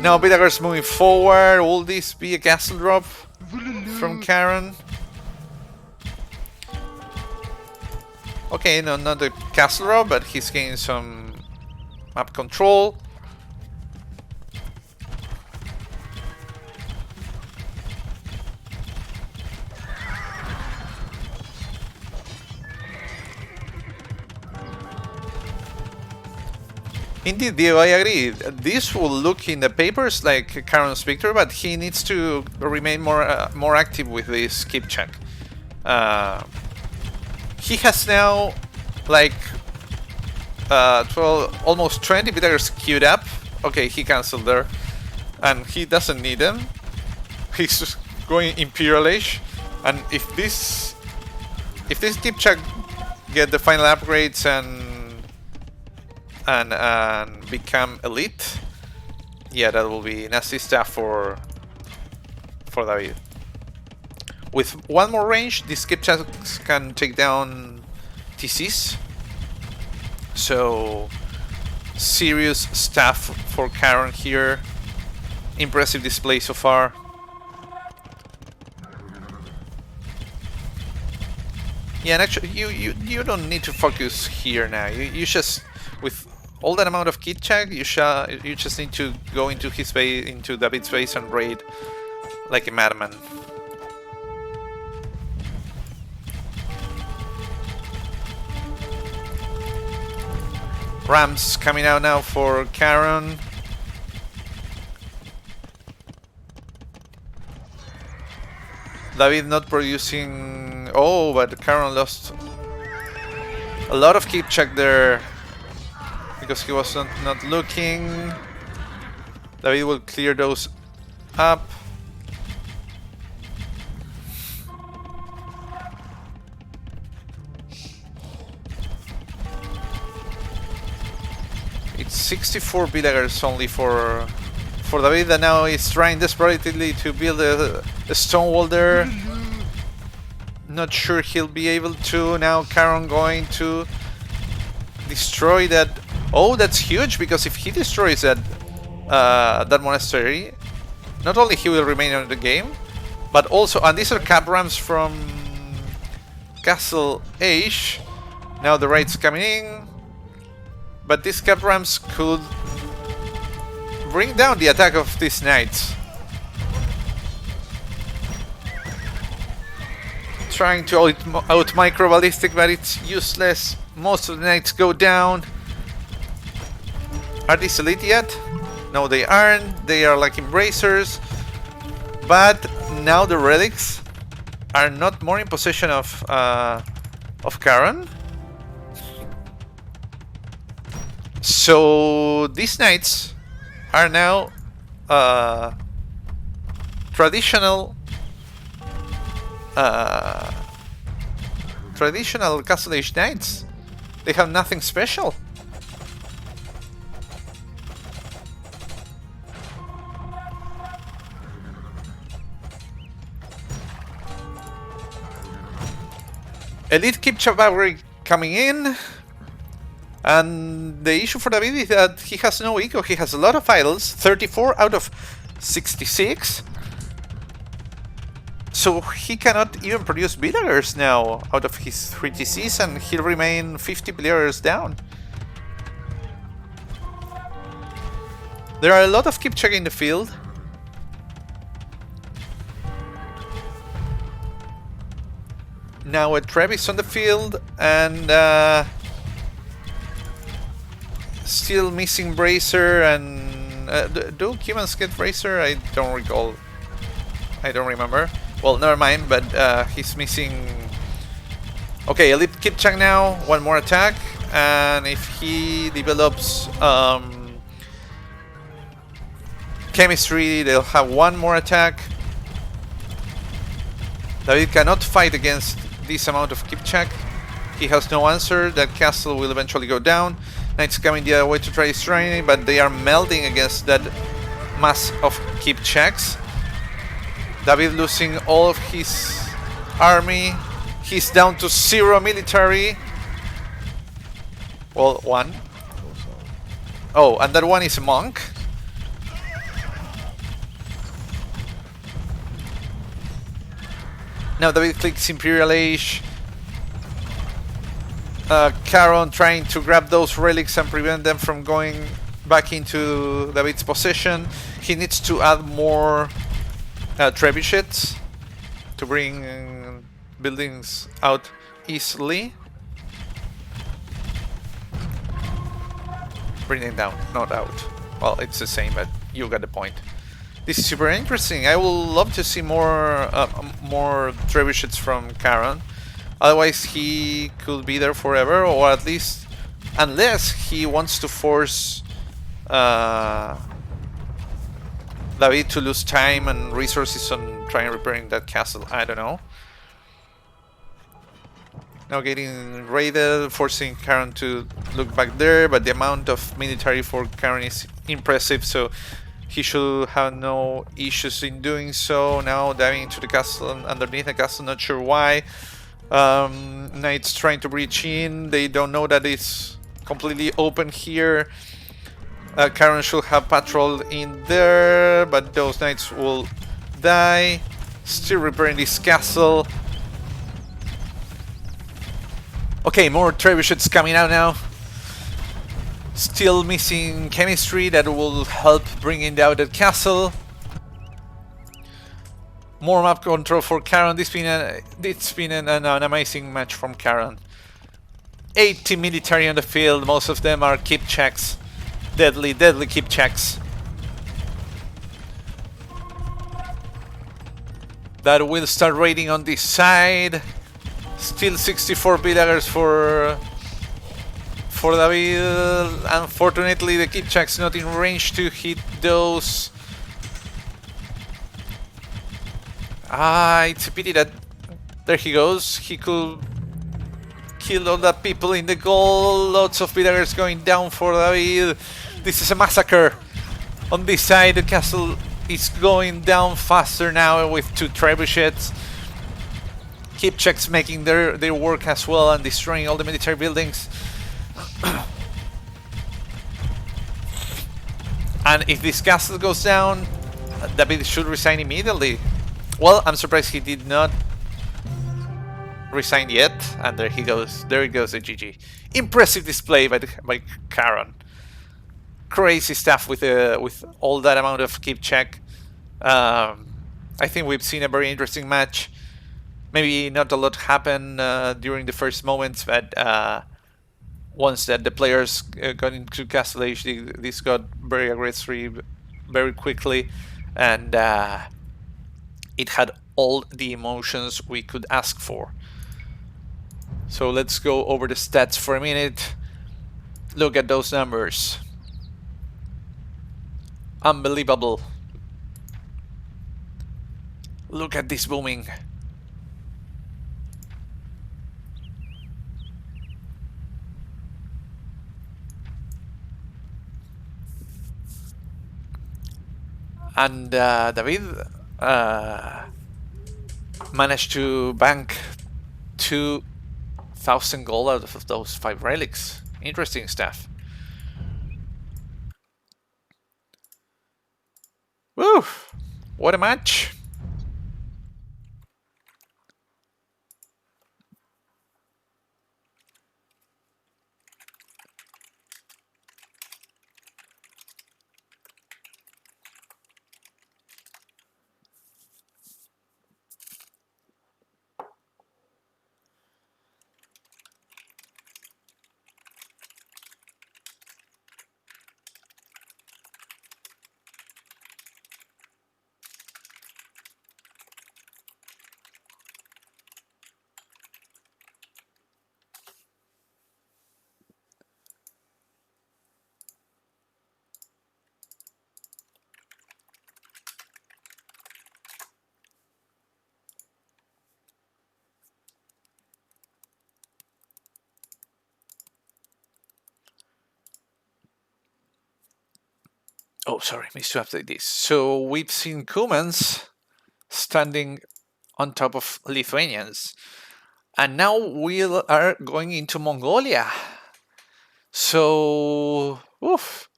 Now villagers moving forward. Will this be a castle drop from Kharon? Okay, no, not the castle drop, but he's gaining some map control. Indeed, Diego, I agree. This will look in the papers like Kharon's victory, but he needs to remain more active with this keep check. He has now like 12, almost 20 villagers queued up. Okay, he cancelled there, and he doesn't need them. He's just going Imperial Age, and if this keep check get the final upgrades and become elite, yeah, that will be nasty stuff for David. With one more range, these skipjacks can take down TCs. So serious stuff for Kharon here. Impressive display so far. Yeah, and actually, you don't need to focus here now. You just, with all that amount of kit check, you just need to go into his base, into David's base, and raid like a madman. Rams coming out now for Kharon. David not producing. Oh, but Kharon lost a lot of keep check there because he was not looking. David will clear those up. It's 64 villagers only for David, and now he's trying desperately to build a stone wall there. Not sure he'll be able to. Now Kharon going to destroy that. Oh, that's huge, because if he destroys that monastery, not only he will remain in the game, but also, and these are cap rams from Castle Age. Now the raids coming in, but these cap rams could bring down the attack of these knights. Trying to out micro ballistic, but it's useless. Most of the knights go down. Are these elite yet? No, they aren't. They are like embracers. But now the relics are not more in possession of Kharon. So these knights are now traditional Castle Age knights. They have nothing special. Elite keep cavalry coming in, and the issue for David is that he has no eco. He has a lot of idols, 34 out of 66. So he cannot even produce villagers now out of his 3 TCs, and he'll remain 50 villagers down. There are a lot of keep checking the field. Now a Travis on the field, and still missing Bracer, and do Cumans get Bracer? I don't recall. I don't remember. Well, never mind, but he's missing. Okay, Elite Kipchak now, one more attack, and if he develops chemistry, they'll have one more attack. David cannot fight against this amount of Kipchak. He has no answer. That castle will eventually go down. Knights coming the other way to try destroying it, but they are melting against that mass of Kipchaks. David losing all of his army. He's down to 0 military. Well, 1. Oh, and that one is a monk. Now David clicks Imperial Age. Kharon trying to grab those relics and prevent them from going back into David's possession. He needs to add more trebuchets to bring buildings out easily. Bring them down, not out. Well, it's the same, but you got the point. This is super interesting. I would love to see more trebuchets from Kharon. Otherwise, he could be there forever, or at least, unless he wants to force David to lose time and resources on trying repairing that castle. I don't know. now getting raided, forcing Kharon to look back there, but the amount of military for Kharon is impressive, so he should have no issues in doing so. Now diving into the castle, underneath the castle, not sure why. Knights trying to breach in, they don't know that it's completely open here. Kharon should have patrol in there, but those knights will die. Still repairing this castle. Okay, more trebuchets coming out now. Still missing chemistry that will help bringing down the castle. More map control for Kharon. It's been an amazing match from Kharon. 80 military on the field. Most of them are keep checks. Deadly, deadly keep checks. That will start raiding on this side. Still 64 villagers for David. Unfortunately, the keep check's not in range to hit those. It's a pity that there he goes. He could kill all the people in the goal. Lots of villagers going down for David. This is a massacre. On this side, the castle is going down faster now with 2 trebuchets. Keep checks making their work as well and destroying all the military buildings. And if this castle goes down, David should resign immediately. Well, I'm surprised he did not resign yet. And there he goes. There he goes, a GG. Impressive display by Kharon. Crazy stuff with all that amount of keep check. I think we've seen a very interesting match. Maybe not a lot happened during the first moments, but once that the players got into Castle Age, this got very aggressive very quickly, and it had all the emotions we could ask for. So let's go over the stats for a minute. Look at those numbers. Unbelievable. Look at this booming. And David managed to bank 2,000 gold out of those 5 relics. Interesting stuff. Woo! What a match! Oh, sorry, missed to update this. So we've seen Cumans standing on top of Lithuanians. And now we are going into Mongolia. So, oof,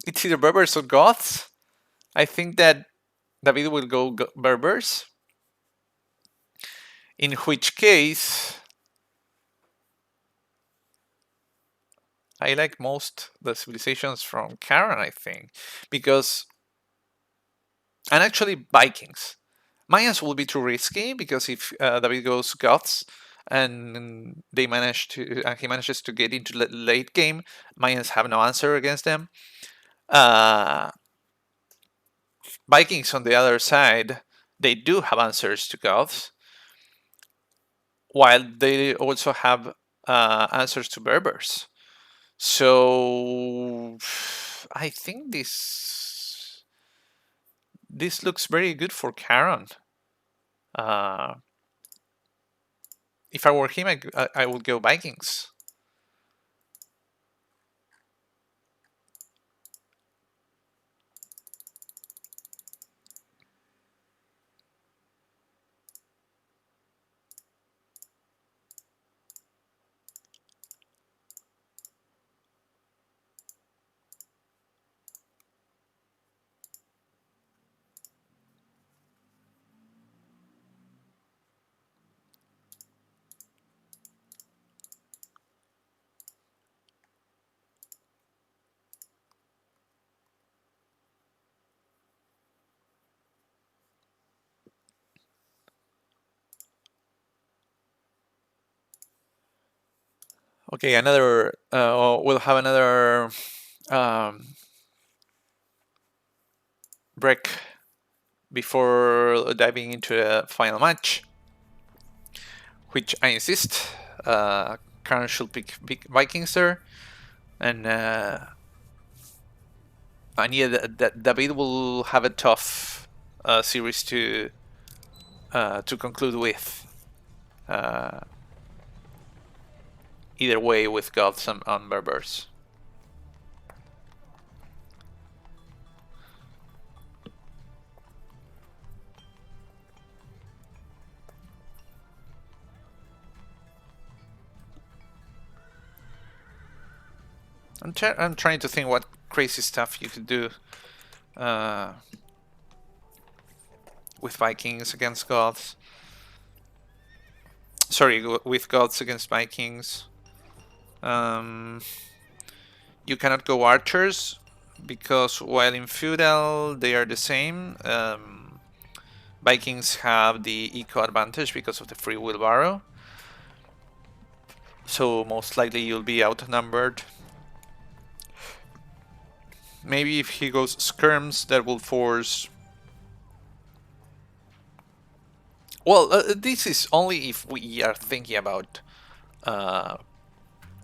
it's either Berbers or Goths. I think that David will go Berbers. In which case, I like most the civilizations from Kharon, I think, because, and actually Vikings. Mayans will be too risky because if David goes Goths and he manages to get into late game, Mayans have no answer against them. Vikings on the other side, they do have answers to Goths, while they also have answers to Berbers. So I think this looks very good for Kharon. if I were him, I would go Vikings. Okay, another. We'll have another break before diving into the final match, which I insist, Karen should pick Vikings there, and yeah, David will have a tough series to conclude with. Uh, Either way, with Goths and Berbers. I'm trying to think what crazy stuff you could do with Vikings against Goths. Sorry, with Goths against Vikings. You cannot go archers because while in Feudal they are the same. Vikings have the eco advantage because of the free wheelbarrow. So most likely you'll be outnumbered. Maybe if he goes skirms, that will force. Well, this is only if we are thinking about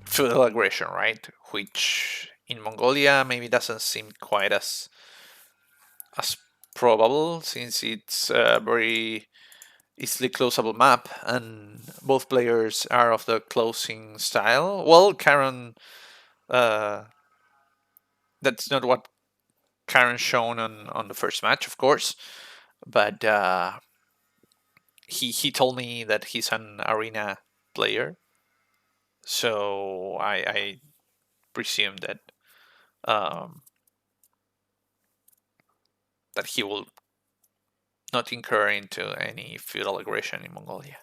feudal aggression, right? Which in Mongolia maybe doesn't seem quite as probable, since it's a very easily closable map and both players are of the closing style. Well, Kharon, uh, that's not what Kharon shown on the first match, of course, but he told me that he's an arena player, so I presume that um, that he will not incur into any feudal aggression in Mongolia.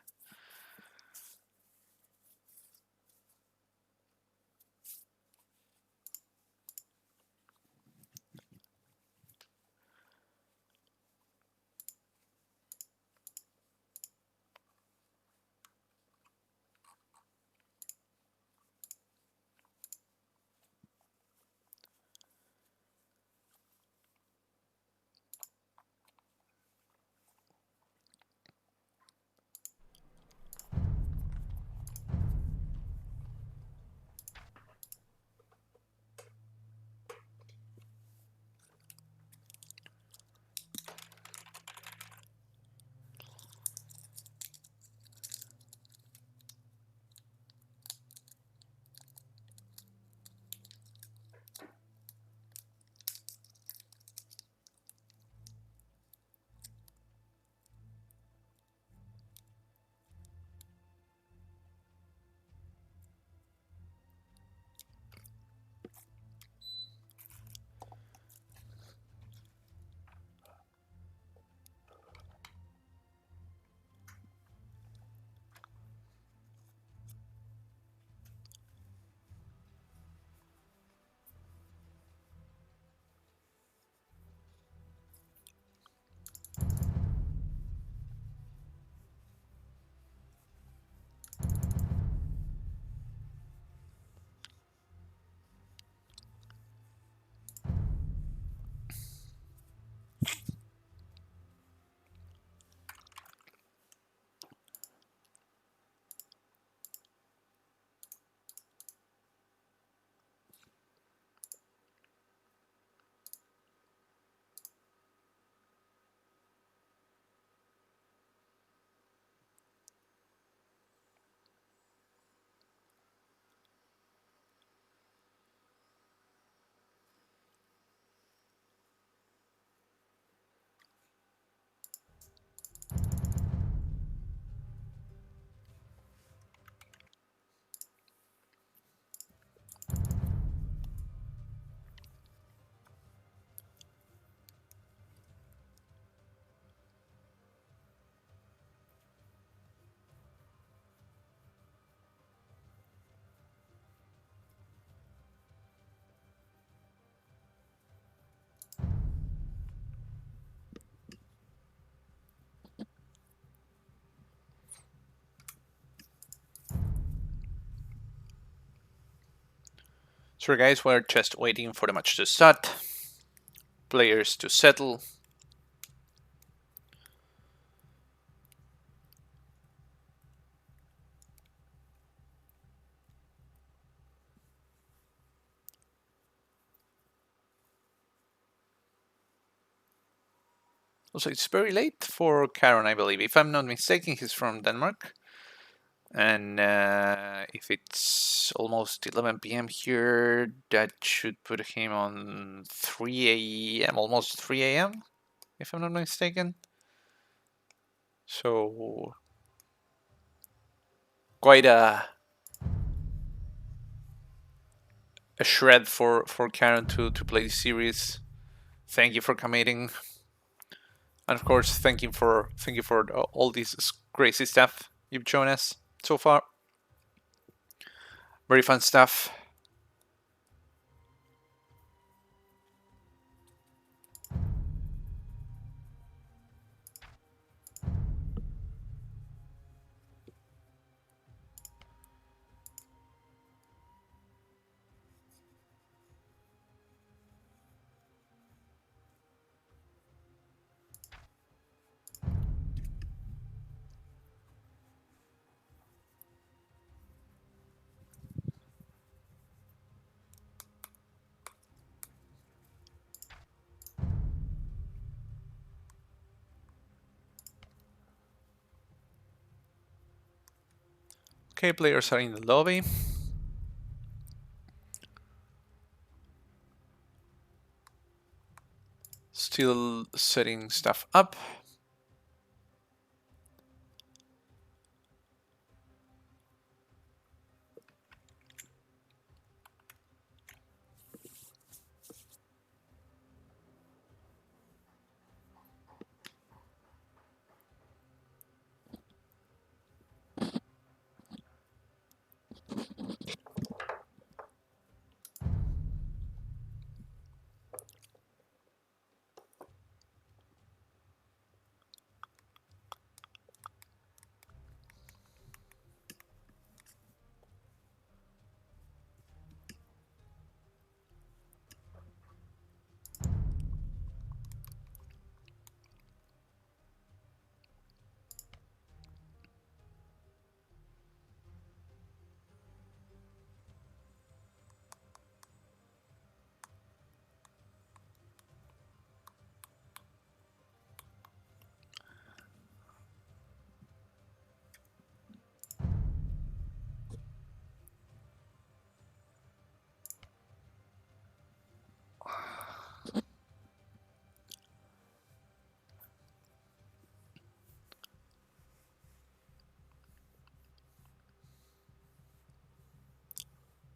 So guys, we're just waiting for the match to start. Players to settle. Also, it's very late for Kharon, I believe. If I'm not mistaken, he's from Denmark. And if it's almost 11 p.m. here, that should put him on 3 a.m., almost 3 a.m., if I'm not mistaken. So, quite a shred for Kharon to play this series. Thank you for committing. And of course, thank you for all this crazy stuff you've shown us so far. Very fun stuff. Okay, players are in the lobby. Still setting stuff up.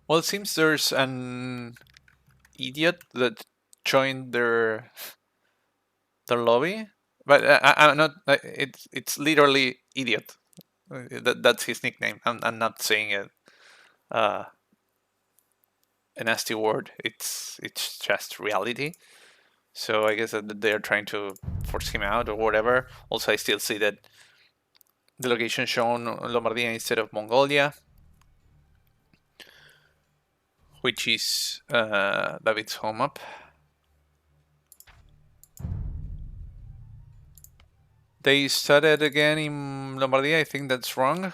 Well, it seems there's an idiot that joined their lobby, but I'm not. It's literally idiot. That's his nickname. I'm not saying it a nasty word. It's just reality. So I guess that they're trying to force him out or whatever. Also, I still see that the location shown Lombardia instead of Mongolia, which is David's home map. They started again in Lombardia. I think that's wrong.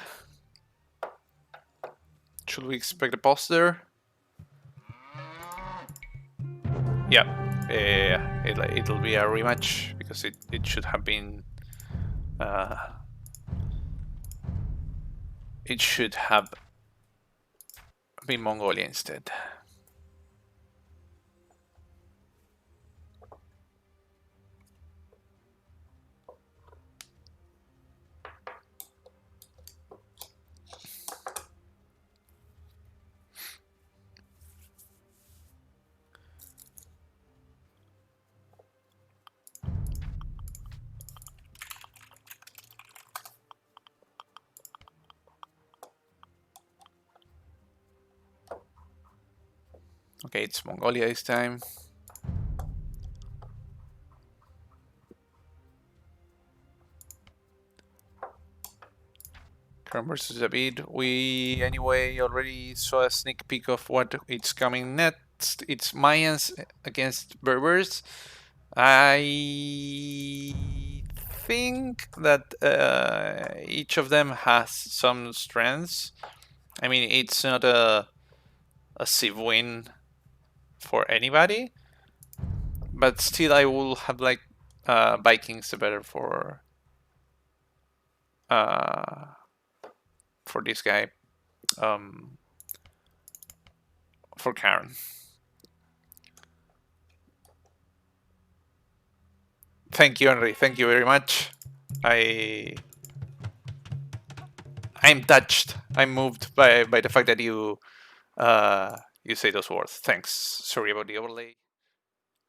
Should we expect a pause there? Yeah, it'll be a rematch because it should have been. It should have been Mongolia instead. Okay, it's Mongolia this time. Kharon versus David. We anyway already saw a sneak peek of what it's coming next. It's Mayans against Berbers. I think that each of them has some strengths. I mean, it's not a sieve win for anybody, but still I will have like Vikings better for this guy, for Kharon. Thank you, Henry. Thank you very much. I'm touched. I'm moved by the fact that you say those words. Thanks. Sorry about the overlay.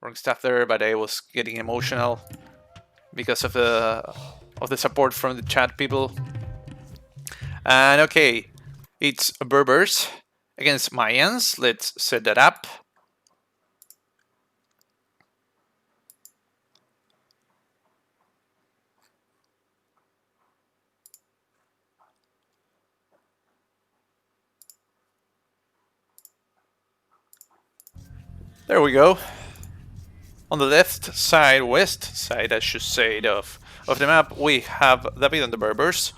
Wrong stuff there, but I was getting emotional because of the support from the chat people. And okay, it's Berbers against Mayans. Let's set that up. There we go. On the left side, west side, I should say, of the map, we have David and the Berbers.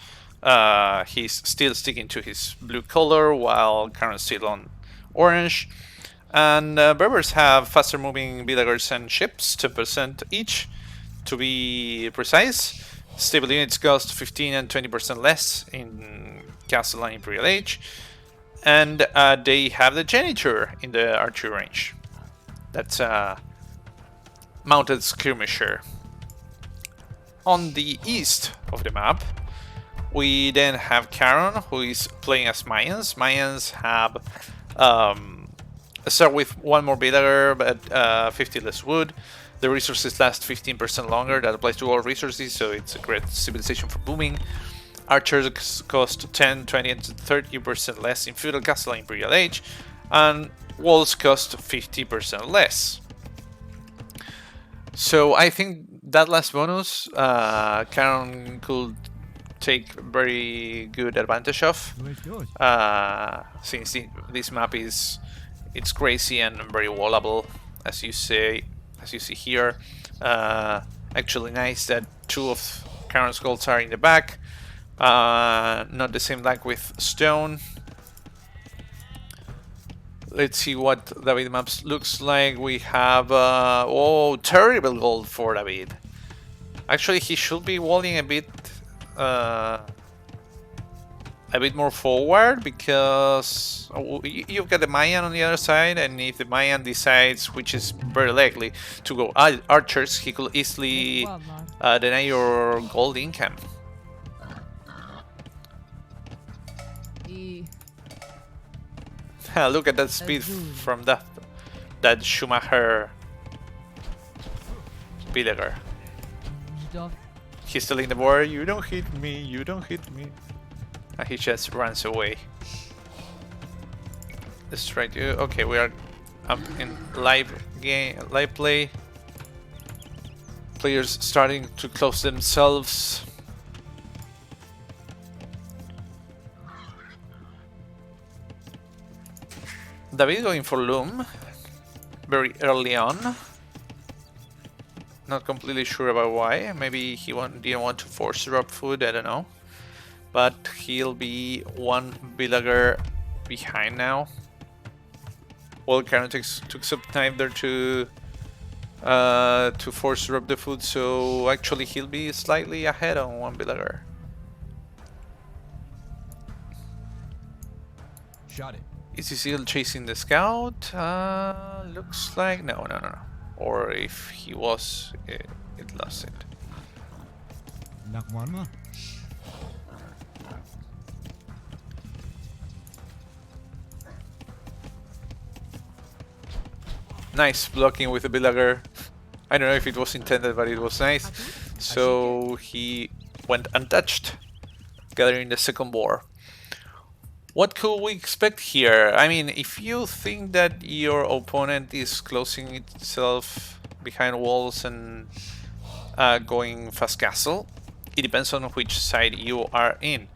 He's still sticking to his blue color, while Kharon's still on orange. And Berbers have faster moving villagers and ships, 10% each, to be precise. Stable units cost 15 and 20% less in Castle and Imperial Age. And they have the Geniture in the archery range. That's a mounted skirmisher. On the east of the map, we then have Kharon, who is playing as Mayans. Mayans have start with one more villager, but 50 less wood. The resources last 15% longer. That applies to all resources, so it's a great civilization for booming. Archers cost 10, 20, and 30% less in Feudal, Castle, and Imperial Age, and walls cost 50% less. So I think that last bonus, Kharon could take very good advantage of, since this map it's crazy and very wallable, as you see here. Actually nice that two of Kharon's golds are in the back. Not the same like with stone. Let's see what David maps looks like. We have oh, terrible gold for David. Actually, he should be walling a bit more forward, because you've got the Mayan on the other side, and if the Mayan decides, which is very likely, to go archers, he could easily deny your gold income. Look at that speed from that Schumacher villager. He's telling the boy, "You don't hit me, you don't hit me." And he just runs away. Let's try to... Okay, we are up in live play. Players starting to close themselves. David going for Loom very early on. Not completely sure about why. Maybe he didn't want to force drop food, I don't know. But he'll be one villager behind now. Well, Kharon took some time there to force drop the food, so actually he'll be slightly ahead on one villager. Shot it. Is he still chasing the scout? Looks like no. Or if he was, it lost it. Nice blocking with the villager. I don't know if it was intended, but it was nice. So he went untouched, gathering the second boar. What could we expect here? I mean, if you think that your opponent is closing itself behind walls and going fast castle, it depends on which side you are in.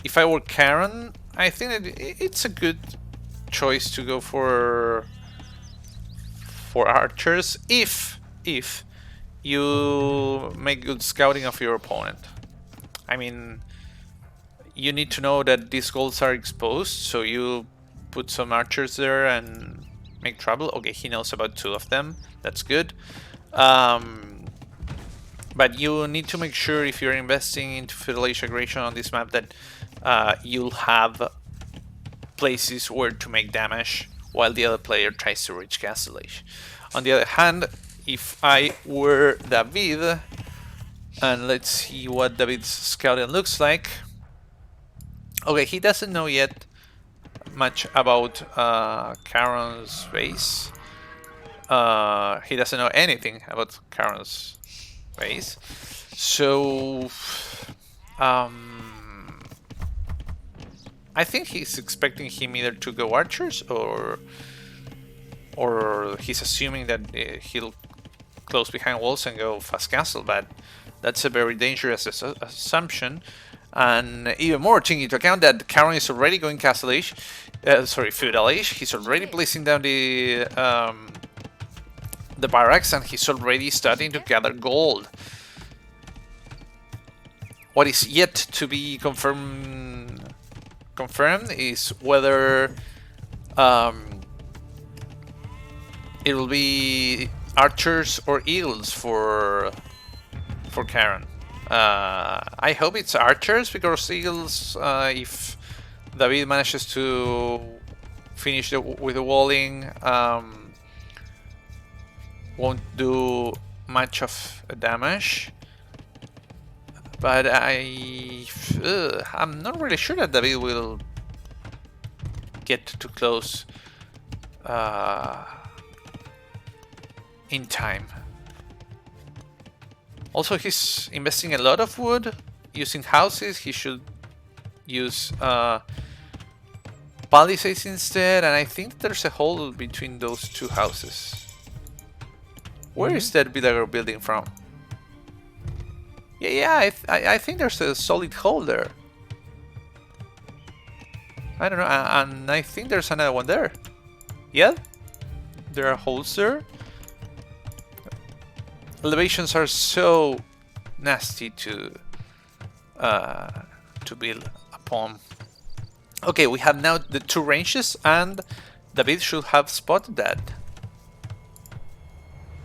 If I were Kharon, I think that it's a good choice to go for archers if you make good scouting of your opponent. I mean, you need to know that these golds are exposed, so you put some archers there and make trouble. Okay, he knows about 2 of them. That's good. But you need to make sure if you're investing into Feudal Age aggression on this map that you'll have places where to make damage while the other player tries to reach Castle Age. On the other hand, if I were David, and let's see what David's scouting looks like. Okay, he doesn't know yet much about Kharon's base. He doesn't know anything about Kharon's base. So, I think he's expecting him either to go archers or he's assuming that he'll close behind walls and go fast castle, but that's a very dangerous assumption. And even more, taking into account that Kharon is already going Castle Age, Feudal Age. He's already placing down the barracks, and he's already starting to gather gold. What is yet to be confirmed is whether it will be archers or eagles for Kharon. I hope it's archers, because eagles, if David manages to finish with the walling, won't do much of damage. But I'm not really sure that David will get too close in time. Also, he's investing a lot of wood, using houses. He should use palisades instead, and I think there's a hole between those 2 houses. Where is that villager building from? Yeah, I think there's a solid hole there. I don't know, and I think there's another one there. Yeah, there are holes there. Elevations are so nasty to build upon. Okay, we have now the 2 ranges, and David should have spotted that.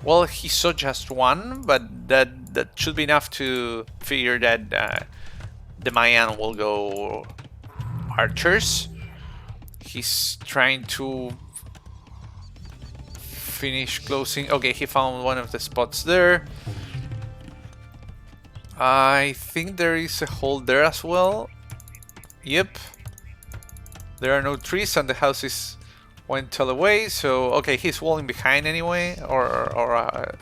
Well, he saw just one, but that should be enough to figure that the Mayan will go archers. He's trying to finish closing. Okay, he found one of the spots there. I think there is a hole there as well. Yep. There are no trees and the houses went all away, so okay, he's walling behind anyway, or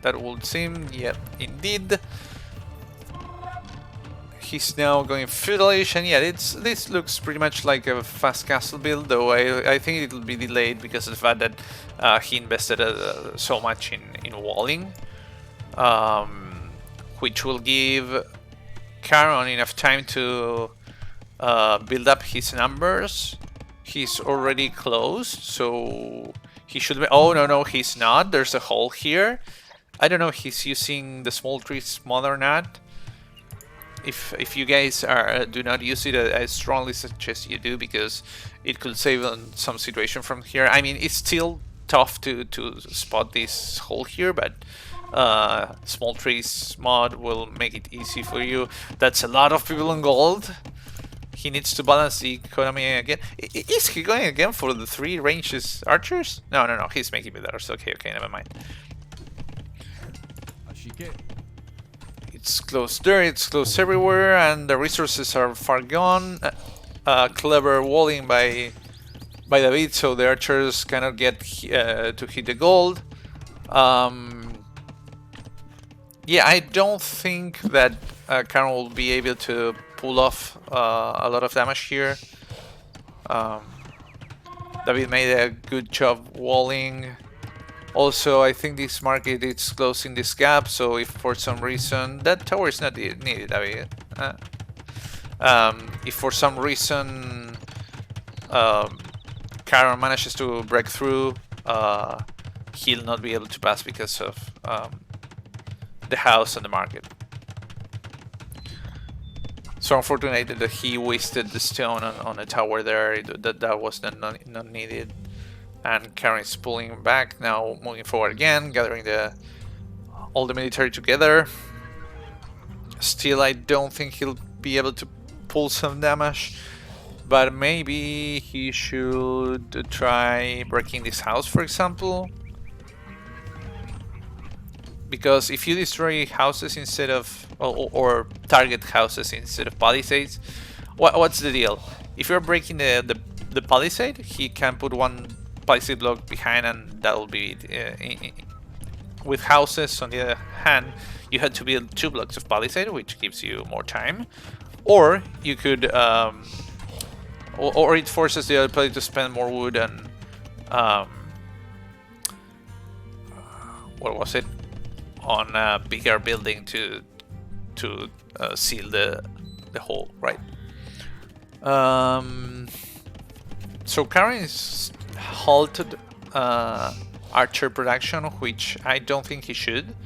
that would seem. Yep, indeed. He's now going Feudal Age, and yeah, this looks pretty much like a fast castle build, though I think it'll be delayed because of the fact that he invested so much in walling, which will give Kharon enough time to build up his numbers. He's already closed, so he should be... Oh, no, he's not. There's a hole here. I don't know if he's using the small trees mod or not. If you guys do not use it, I strongly suggest you do, because it could save on some situation from here. I mean, it's still tough to spot this hole here, but small trees mod will make it easy for you. That's a lot of people on gold. He needs to balance the economy again. Is he going again for the 3 ranges archers? No, he's making me that. Okay, never mind. It's closed there, it's closed everywhere, and the resources are far gone. Clever walling by David, so the archers cannot get to hit the gold. Yeah, I don't think that Kharon will be able to pull off a lot of damage here. David made a good job walling. Also, I think this market is closing this gap, so if for some reason that tower is not needed, if for some reason Kharon manages to break through, he'll not be able to pass because of the house and the market. So unfortunate that he wasted the stone on a tower there. That was not needed. And Kharon is pulling back now, moving forward again, gathering all the military together. Still, I don't think he'll be able to pull some damage, but maybe he should try breaking this house, for example. Because if you destroy houses instead of, or target houses instead of palisades, what's the deal? If you're breaking the palisade, he can put one palisade block behind, and that'll be it. With houses, on the other hand, you had to build 2 blocks of palisade, which gives you more time. Or you could, or it forces the other player to spend more wood and, what was it? On a bigger building to seal the hole, right? So Kharon is halted archer production, which I don't think he should.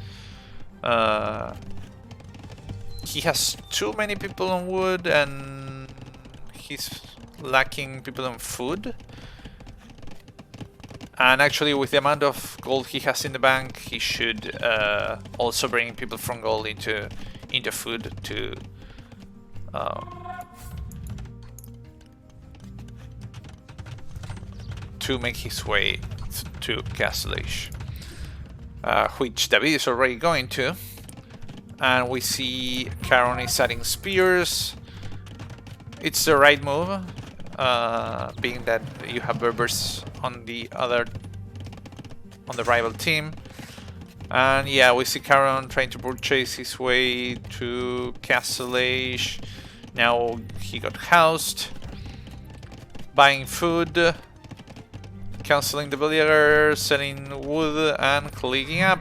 He has too many people on wood, and he's lacking people on food. And actually, with the amount of gold he has in the bank, he should also bring people from gold into food to make his way to Castle Age, which David is already going to. And we see Kharon is adding spears. It's the right move, being that you have Berbers on the rival team. And yeah, we see Kharon trying to purchase his way to Castle Age. Now he got housed, buying food, cancelling the villager, selling wood, and clicking up.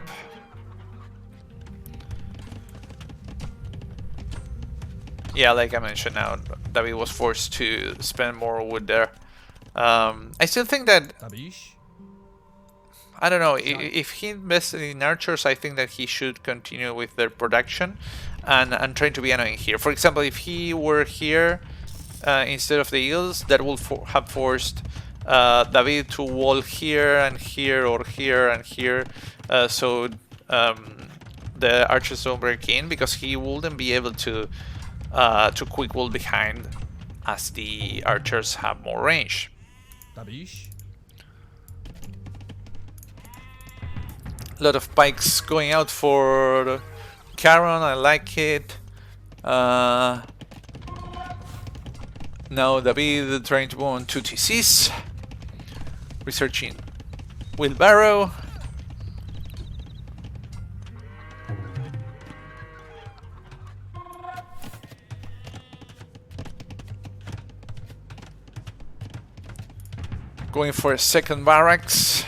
Yeah, like I mentioned, now David was forced to spend more wood there. I still think that, I don't know, if he invested in archers, I think that he should continue with their production and trying to be annoying here. For example, if he were here instead of the eagles, that would have forced David to wall here and here, or here and here, so the archers don't break in, because he wouldn't be able to quick wall behind, as the archers have more range. A lot of pikes going out for Kharon, I like it. Now David trying to go on 2 TCs. Researching wheelbarrow. Going for a second barracks.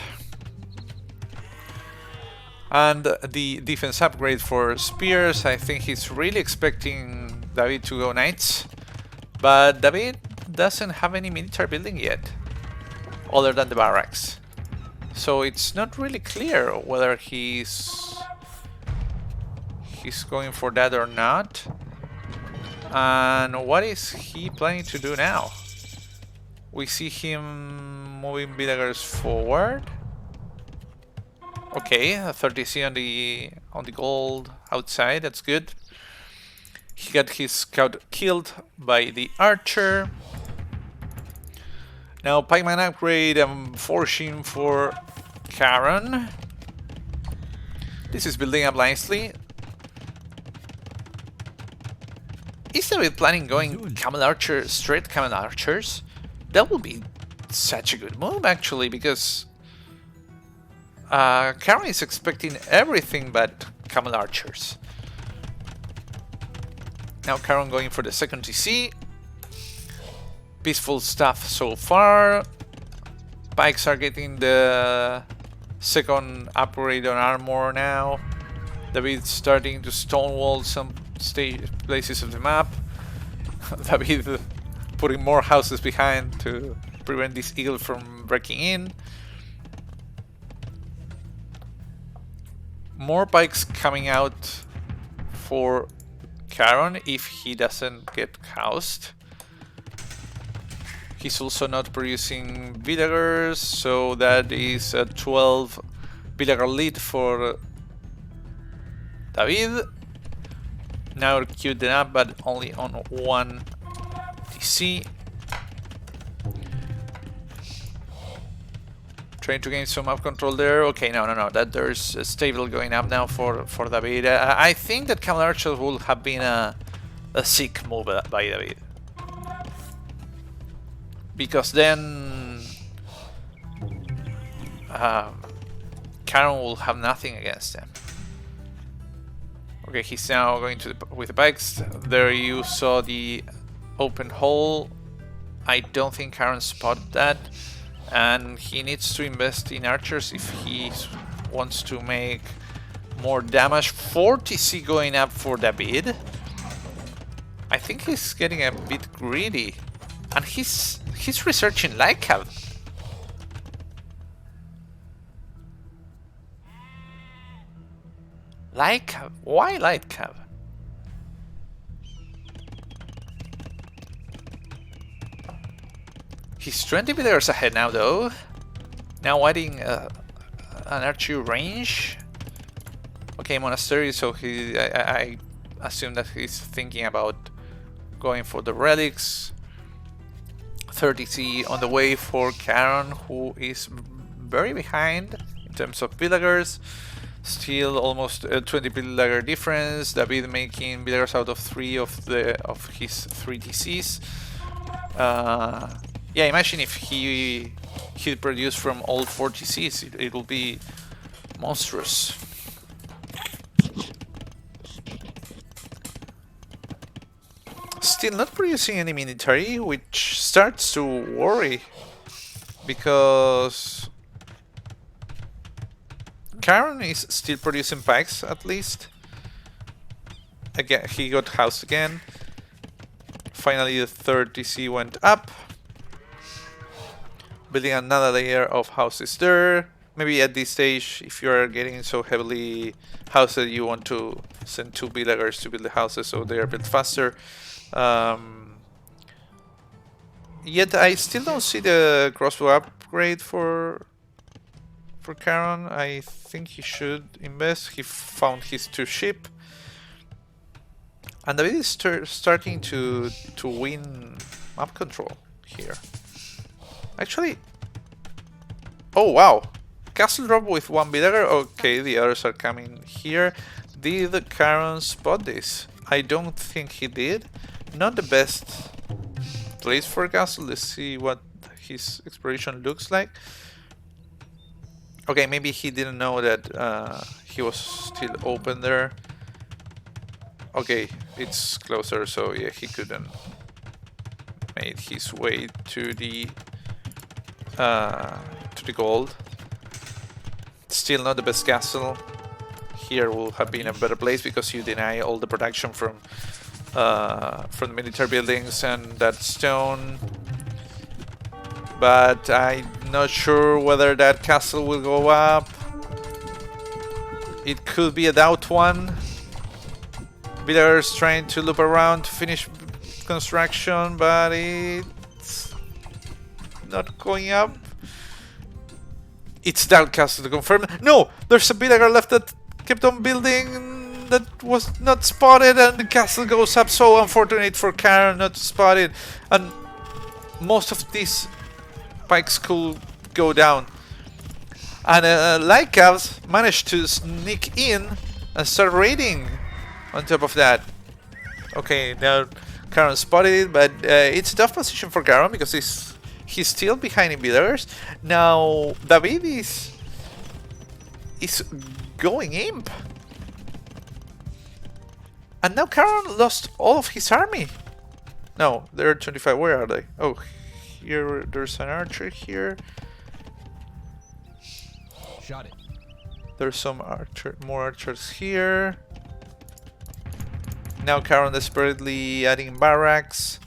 And the defense upgrade for spears. I think he's really expecting David to go knights. But David doesn't have any military building yet, other than the barracks. So it's not really clear whether he's going for that or not. And what is he planning to do now? We see him moving villagers forward. Okay, a 30C on the gold outside, that's good. He got his scout killed by the archer. Now pikeman upgrade and forcing for Kharon. This is building up nicely. Is David planning going camel archer, straight camel archers? That would be such a good move, actually, because Kharon is expecting everything but camel archers. Now Kharon going for the second TC. Peaceful stuff so far. Pikes are getting the second upgrade on armor now. David starting to stonewall some places of the map. David putting more houses behind to prevent this eagle from breaking in. More bikes coming out for Kharon if he doesn't get housed. He's also not producing villagers, so that is a 12 villager lead for David. Now queued them up, but only on one TC. Trying to gain some map control there. Okay, no. That there's a stable going up now for David. I think that Camel Archer would have been a sick move by David, because then Kharon will have nothing against them. Okay, he's now going to with the bikes. There you saw the open hole. I don't think Kharon spotted that. And he needs to invest in archers if he wants to make more damage. 40C going up for David. I think he's getting a bit greedy. And he's researching light cab. Light cab? Why light cab? He's 20 meters ahead now, though. Now adding an archery range. Okay, monastery. So I assume that he's thinking about going for the relics. 30C on the way for Kharon, who is very behind in terms of villagers. Still almost a 20 villager difference. David making villagers out of 3 of his 3 TCs. Yeah, imagine if he produced from all 4 TCs, it will be monstrous. Still not producing any military, which starts to worry, because Kharon is still producing pikes, at least. Again, he got housed again. Finally, the 3rd TC went up. Building another layer of houses there. Maybe at this stage, if you're getting so heavily housed, you want to send 2 villagers to build the houses so they are built faster. Yet I still don't see the crossbow upgrade for Kharon. I think he should invest. He found his 2 ship. And David is starting to win map control here. Actually, oh wow, castle drop with 1 villager. Okay, the others are coming here. Did Kharon spot this? I don't think he did. Not the best place for a castle. Let's see what his exploration looks like. Okay, maybe he didn't know that he was still open there. Okay, it's closer, so yeah, he couldn't made his way to the gold. Still not the best castle. Here will have been a better place because you deny all the production from the military buildings and that stone. But I'm not sure whether that castle will go up. It could be a doubt one. Villagers trying to loop around to finish construction, but it's not going up. It's Doubt Castle to confirm. No! There's a villager left that kept on building that was not spotted, and the castle goes up. So unfortunate for Kharon, not spotted. And most of these pikes could go down. And Light Cavs managed to sneak in and start raiding on top of that. Okay, now Kharon spotted it, but it's a tough position for Kharon because he's still behind in villagers. Now David is going imp. And now Kharon lost all of his army. No, they're 25. Where are they? Oh, here there's an archer here. There's some more archers here. Now Kharon desperately adding barracks.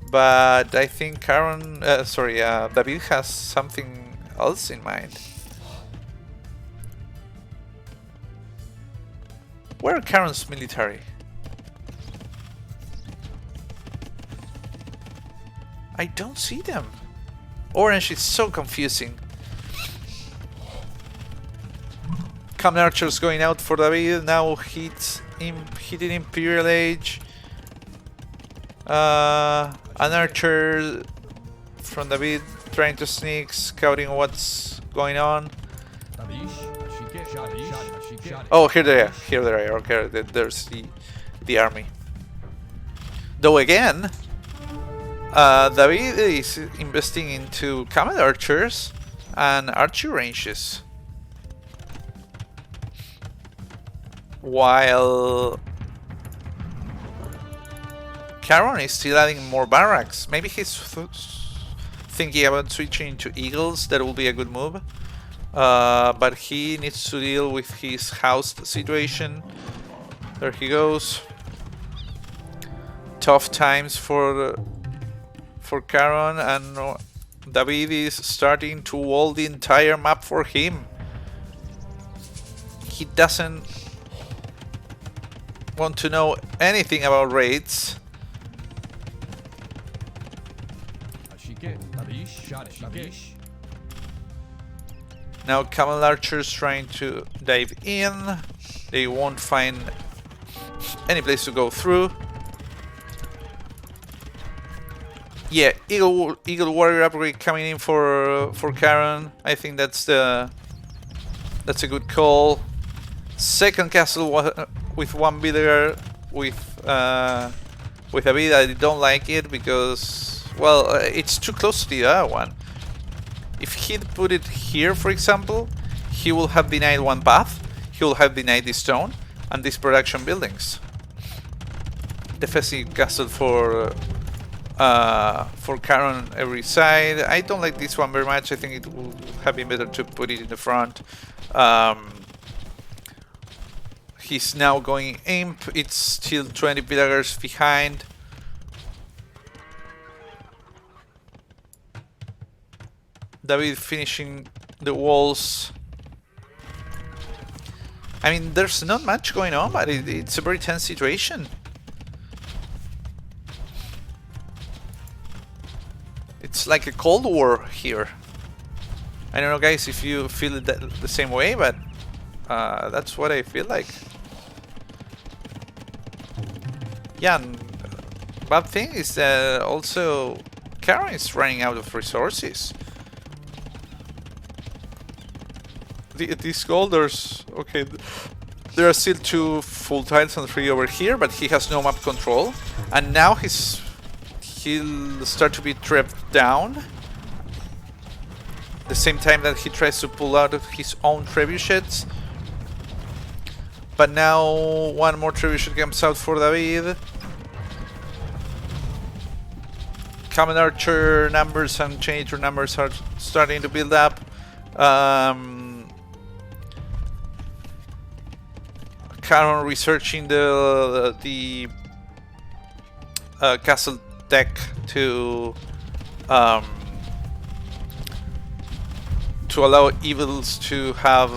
But I think David has something else in mind. Where are Kharon's military? I don't see them. Orange is so confusing. Common archers going out for David. Now hitting Imperial Age. An archer from David trying to sneak, scouting what's going on. Oh, here they are. Here they are. Okay, there's the army. Though again, David is investing into common archers and archer ranges, while Kharon is still adding more barracks. Maybe he's thinking about switching into eagles. That will be a good move. But he needs to deal with his housed situation. There he goes. Tough times for Kharon, and David is starting to wall the entire map for him. He doesn't want to know anything about raids. Now camel archers trying to dive in. They won't find any place to go through. Yeah, Eagle Warrior upgrade coming in for Kharon. I think that's a good call. Second castle with one villager with David. I don't like it because, well, it's too close to the other one. If he'd put it here, for example, he will have denied one path. He will have denied this stone and these production buildings. Defensive castle for Kharon on every side. I don't like this one very much. I think it would have been better to put it in the front. He's now going imp. It's still 20 villagers behind. David finishing the walls. I mean, there's not much going on, but it's a very tense situation. It's like a Cold War here. I don't know, guys, if you feel it the same way, but that's what I feel like. Yeah, and bad thing is that also Kharon is running out of resources. These golders, okay, there are still 2 full tiles and 3 over here, but he has no map control, and now he'll start to be trapped down. The same time that he tries to pull out of his own trebuchets. But now one more trebuchet comes out for David. Common archer numbers and changer numbers are starting to build up. Kharon researching the castle deck to allow evils to have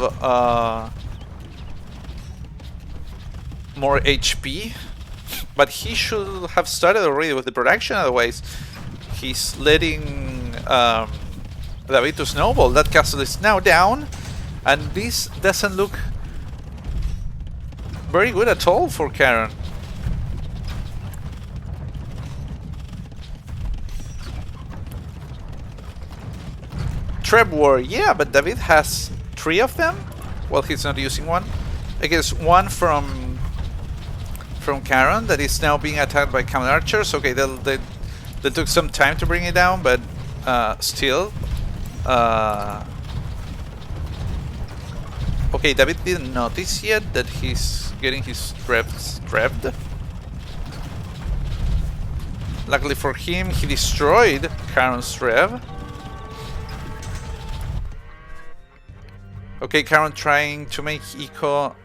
more HP, but he should have started already with the production. Otherwise, he's letting David to snowball. That castle is now down, and this doesn't look very good at all for Kharon. Treb War, yeah, but David has 3 of them. Well, he's not using one. I guess one from Kharon that is now being attacked by common archers. Okay, they took some time to bring it down, but still. Okay, David didn't notice yet that he's getting his trapped. Luckily for him, he destroyed Kharon's Rev. Okay, Kharon trying to make eco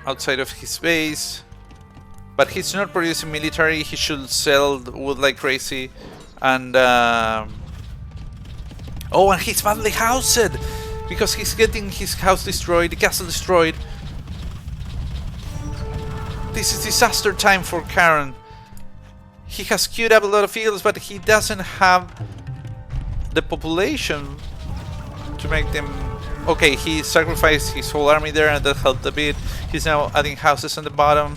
outside of his base, but he's not producing military. He should sell wood like crazy, and oh, and he's badly housed because he's getting his house destroyed, the castle destroyed. This is disaster time for Kharon. He has queued up a lot of eagles, but he doesn't have the population to make them. Okay, he sacrificed his whole army there, and that helped a bit. He's now adding houses on the bottom.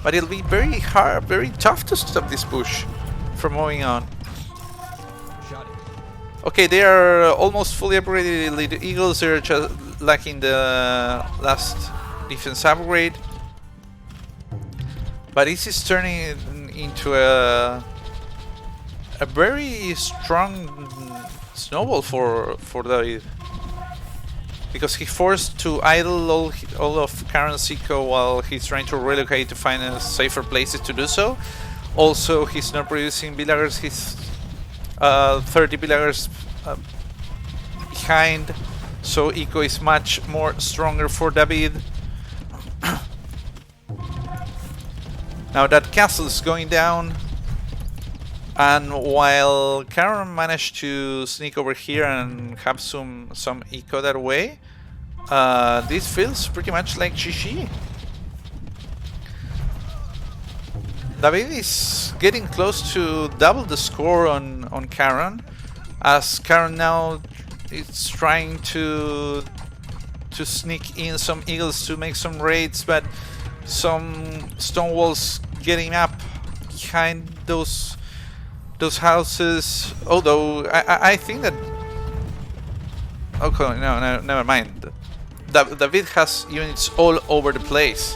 But it'll be very hard, very tough to stop this push from moving on. Okay, they are almost fully upgraded elite eagles. They're just lacking the last defense upgrade. But this is turning into a very strong snowball for David, because he forced to idle all of Kharon's eco while he's trying to relocate to find safer places to do so. Also, he's not producing villagers. He's 30 villagers behind, so eco is much more stronger for David. Now that castle is going down, and while Kharon managed to sneak over here and have some eco that way, this feels pretty much like GG. David is getting close to double the score on Kharon, as Kharon now is trying to sneak in some eagles to make some raids, but some stone walls getting up behind those houses. Although I think that, okay, no, never mind. David has units all over the place,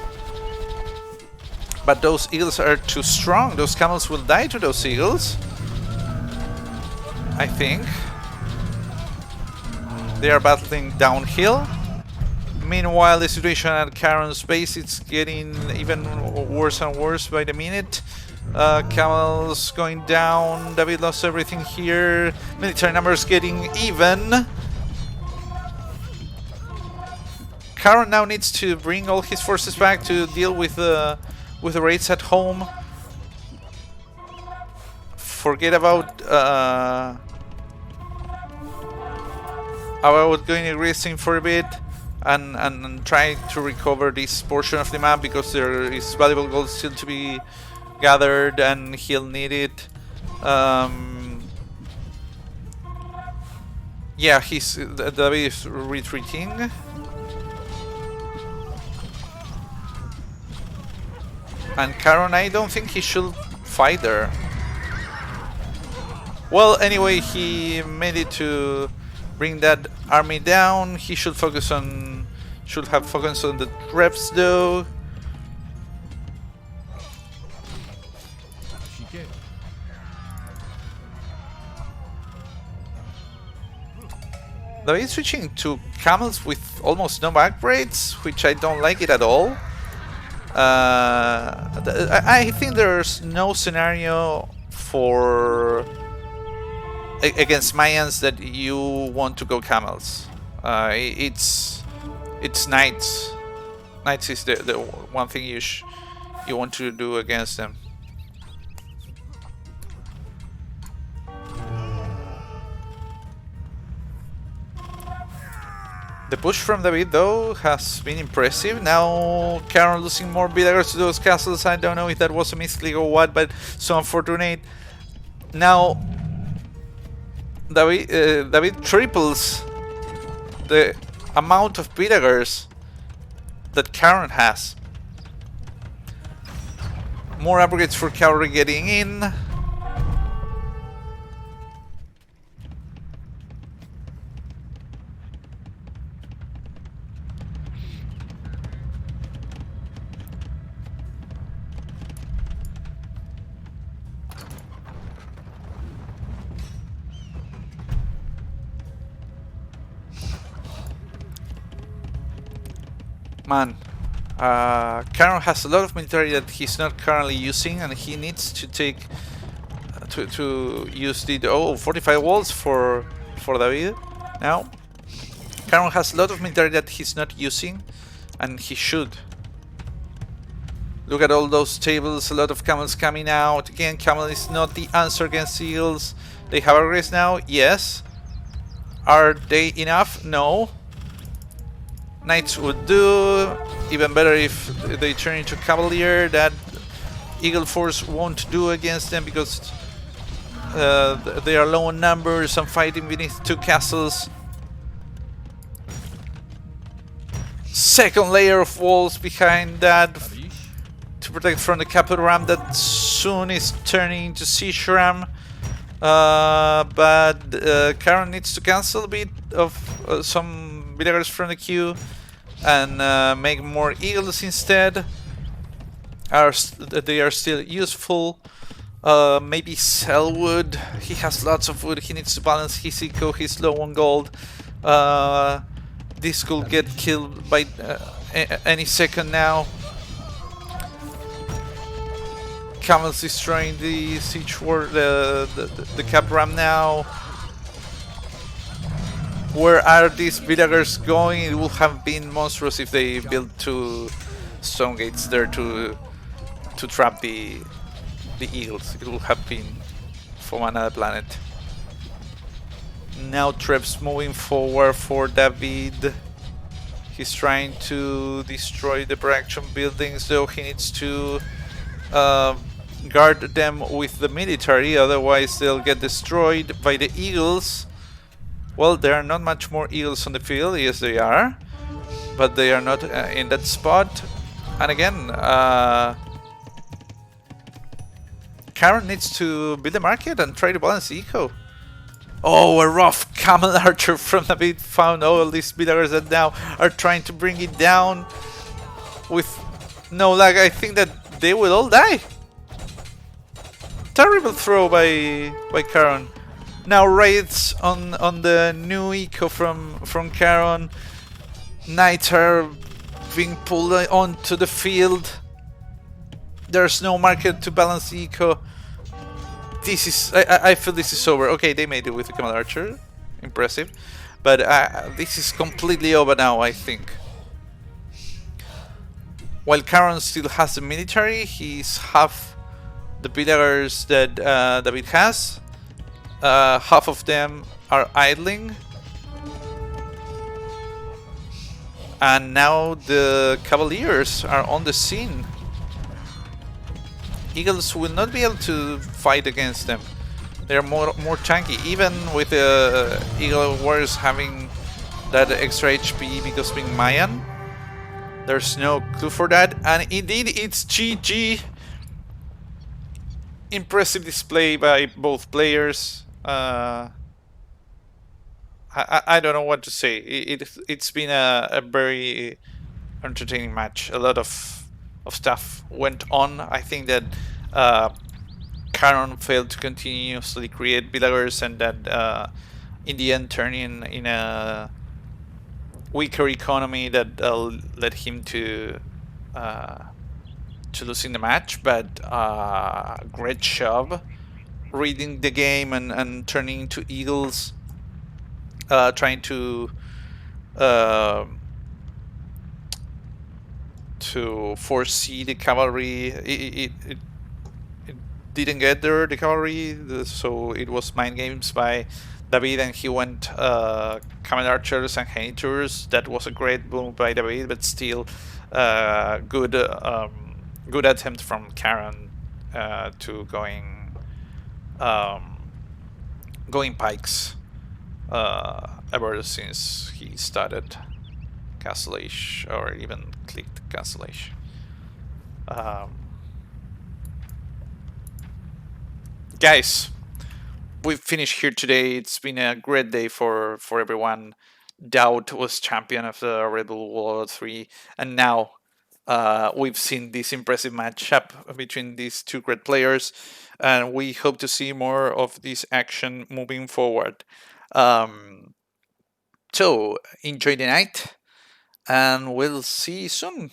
but those eagles are too strong. Those camels will die to those eagles, I think. They are battling downhill. Meanwhile, the situation at Kharon's base, it's getting even worse and worse by the minute. Camels going down. David lost everything here. Military numbers getting even. Kharon now needs to bring all his forces back to deal with the raids at home. Forget about going aggressive for a bit. And try to recover this portion of the map, because there is valuable gold still to be gathered and he'll need it. Yeah, David is retreating. And Kharon, I don't think he should fight there. Well, anyway, he made it to bring that army down. He should have focused on the reps though. David is switching to camels with almost no upgrades, which I don't like it at all. I think there's no scenario for against Mayans that you want to go camels. It's knights. Knights is the one thing you want to do against them. The push from David though has been impressive. Now Kharon losing more villagers to those castles. I don't know if that was a misclick or what, but so unfortunate. Now David triples the amount of villagers that Kharon has. More upgrades for cavalry getting in. Man, Kharon has a lot of military that he's not currently using, and he needs to take to use the 45 walls for David now. Kharon has a lot of military that he's not using, and he should. Look at all those tables, a lot of camels coming out. Again, camel is not the answer against eagles. They have a race now, yes. Are they enough? No. Knights would do. Even better if they turn into cavalier. That eagle force won't do against them because they are low on numbers and fighting beneath two castles. Second layer of walls behind that to protect from the capital ram that soon is turning into siege ram. But Kharon needs to cancel a bit of some villagers from the queue and make more eagles instead. They are still useful. Maybe sell wood. He has lots of wood. He needs to balance his eco. He's low on gold. This could get killed by any second now. Camels destroying the siege war, the cap ram now. Where are these villagers going? It would have been monstrous if they built two stone gates there to trap the eagles. It would have been from another planet. Now Treb's moving forward for David. He's trying to destroy the production buildings, though he needs to guard them with the military, otherwise they'll get destroyed by the eagles. Well, there are not much more eagles on the field. Yes, they are, but they are not in that spot. And again, Kharon needs to build a market and try to balance the eco. Oh, a rough camel archer from David found all these villagers that now are trying to bring it down with no lag. I think that they will all die. Terrible throw by Kharon. Now raids on the new eco from Kharon. Knights are being pulled onto the field. There's no market to balance the eco. This is I feel this is over. Okay, they made it with the camel archer, impressive, but this is completely over now. I think. While Kharon still has the military, he's half the villagers that David has. Half of them are idling. And now the cavaliers are on the scene. Eagles will not be able to fight against them. They're more tanky, even with the eagle warriors having that extra HP because being Mayan. There's no clue for that, and indeed it's GG. Impressive display by both players. I don't know what to say. It's been a very entertaining match. A lot of stuff went on. I think that Kharon failed to continuously create villagers, and that in the end turned in a weaker economy that led him to losing the match. But great job reading the game and turning into eagles, trying to foresee the cavalry. It didn't get there, the cavalry, so it was mind games by David, and he went camel archers and hanitors. That was a great move by David, but still good attempt from Kharon to going pikes ever since he started Castle Age, or even clicked Castle Age. Guys, we've finished here today. It's been a great day for everyone. Doubt was champion of the Red Bull World 3, and now we've seen this impressive matchup between these two great players, and we hope to see more of this action moving forward. So enjoy the night, and we'll see you soon.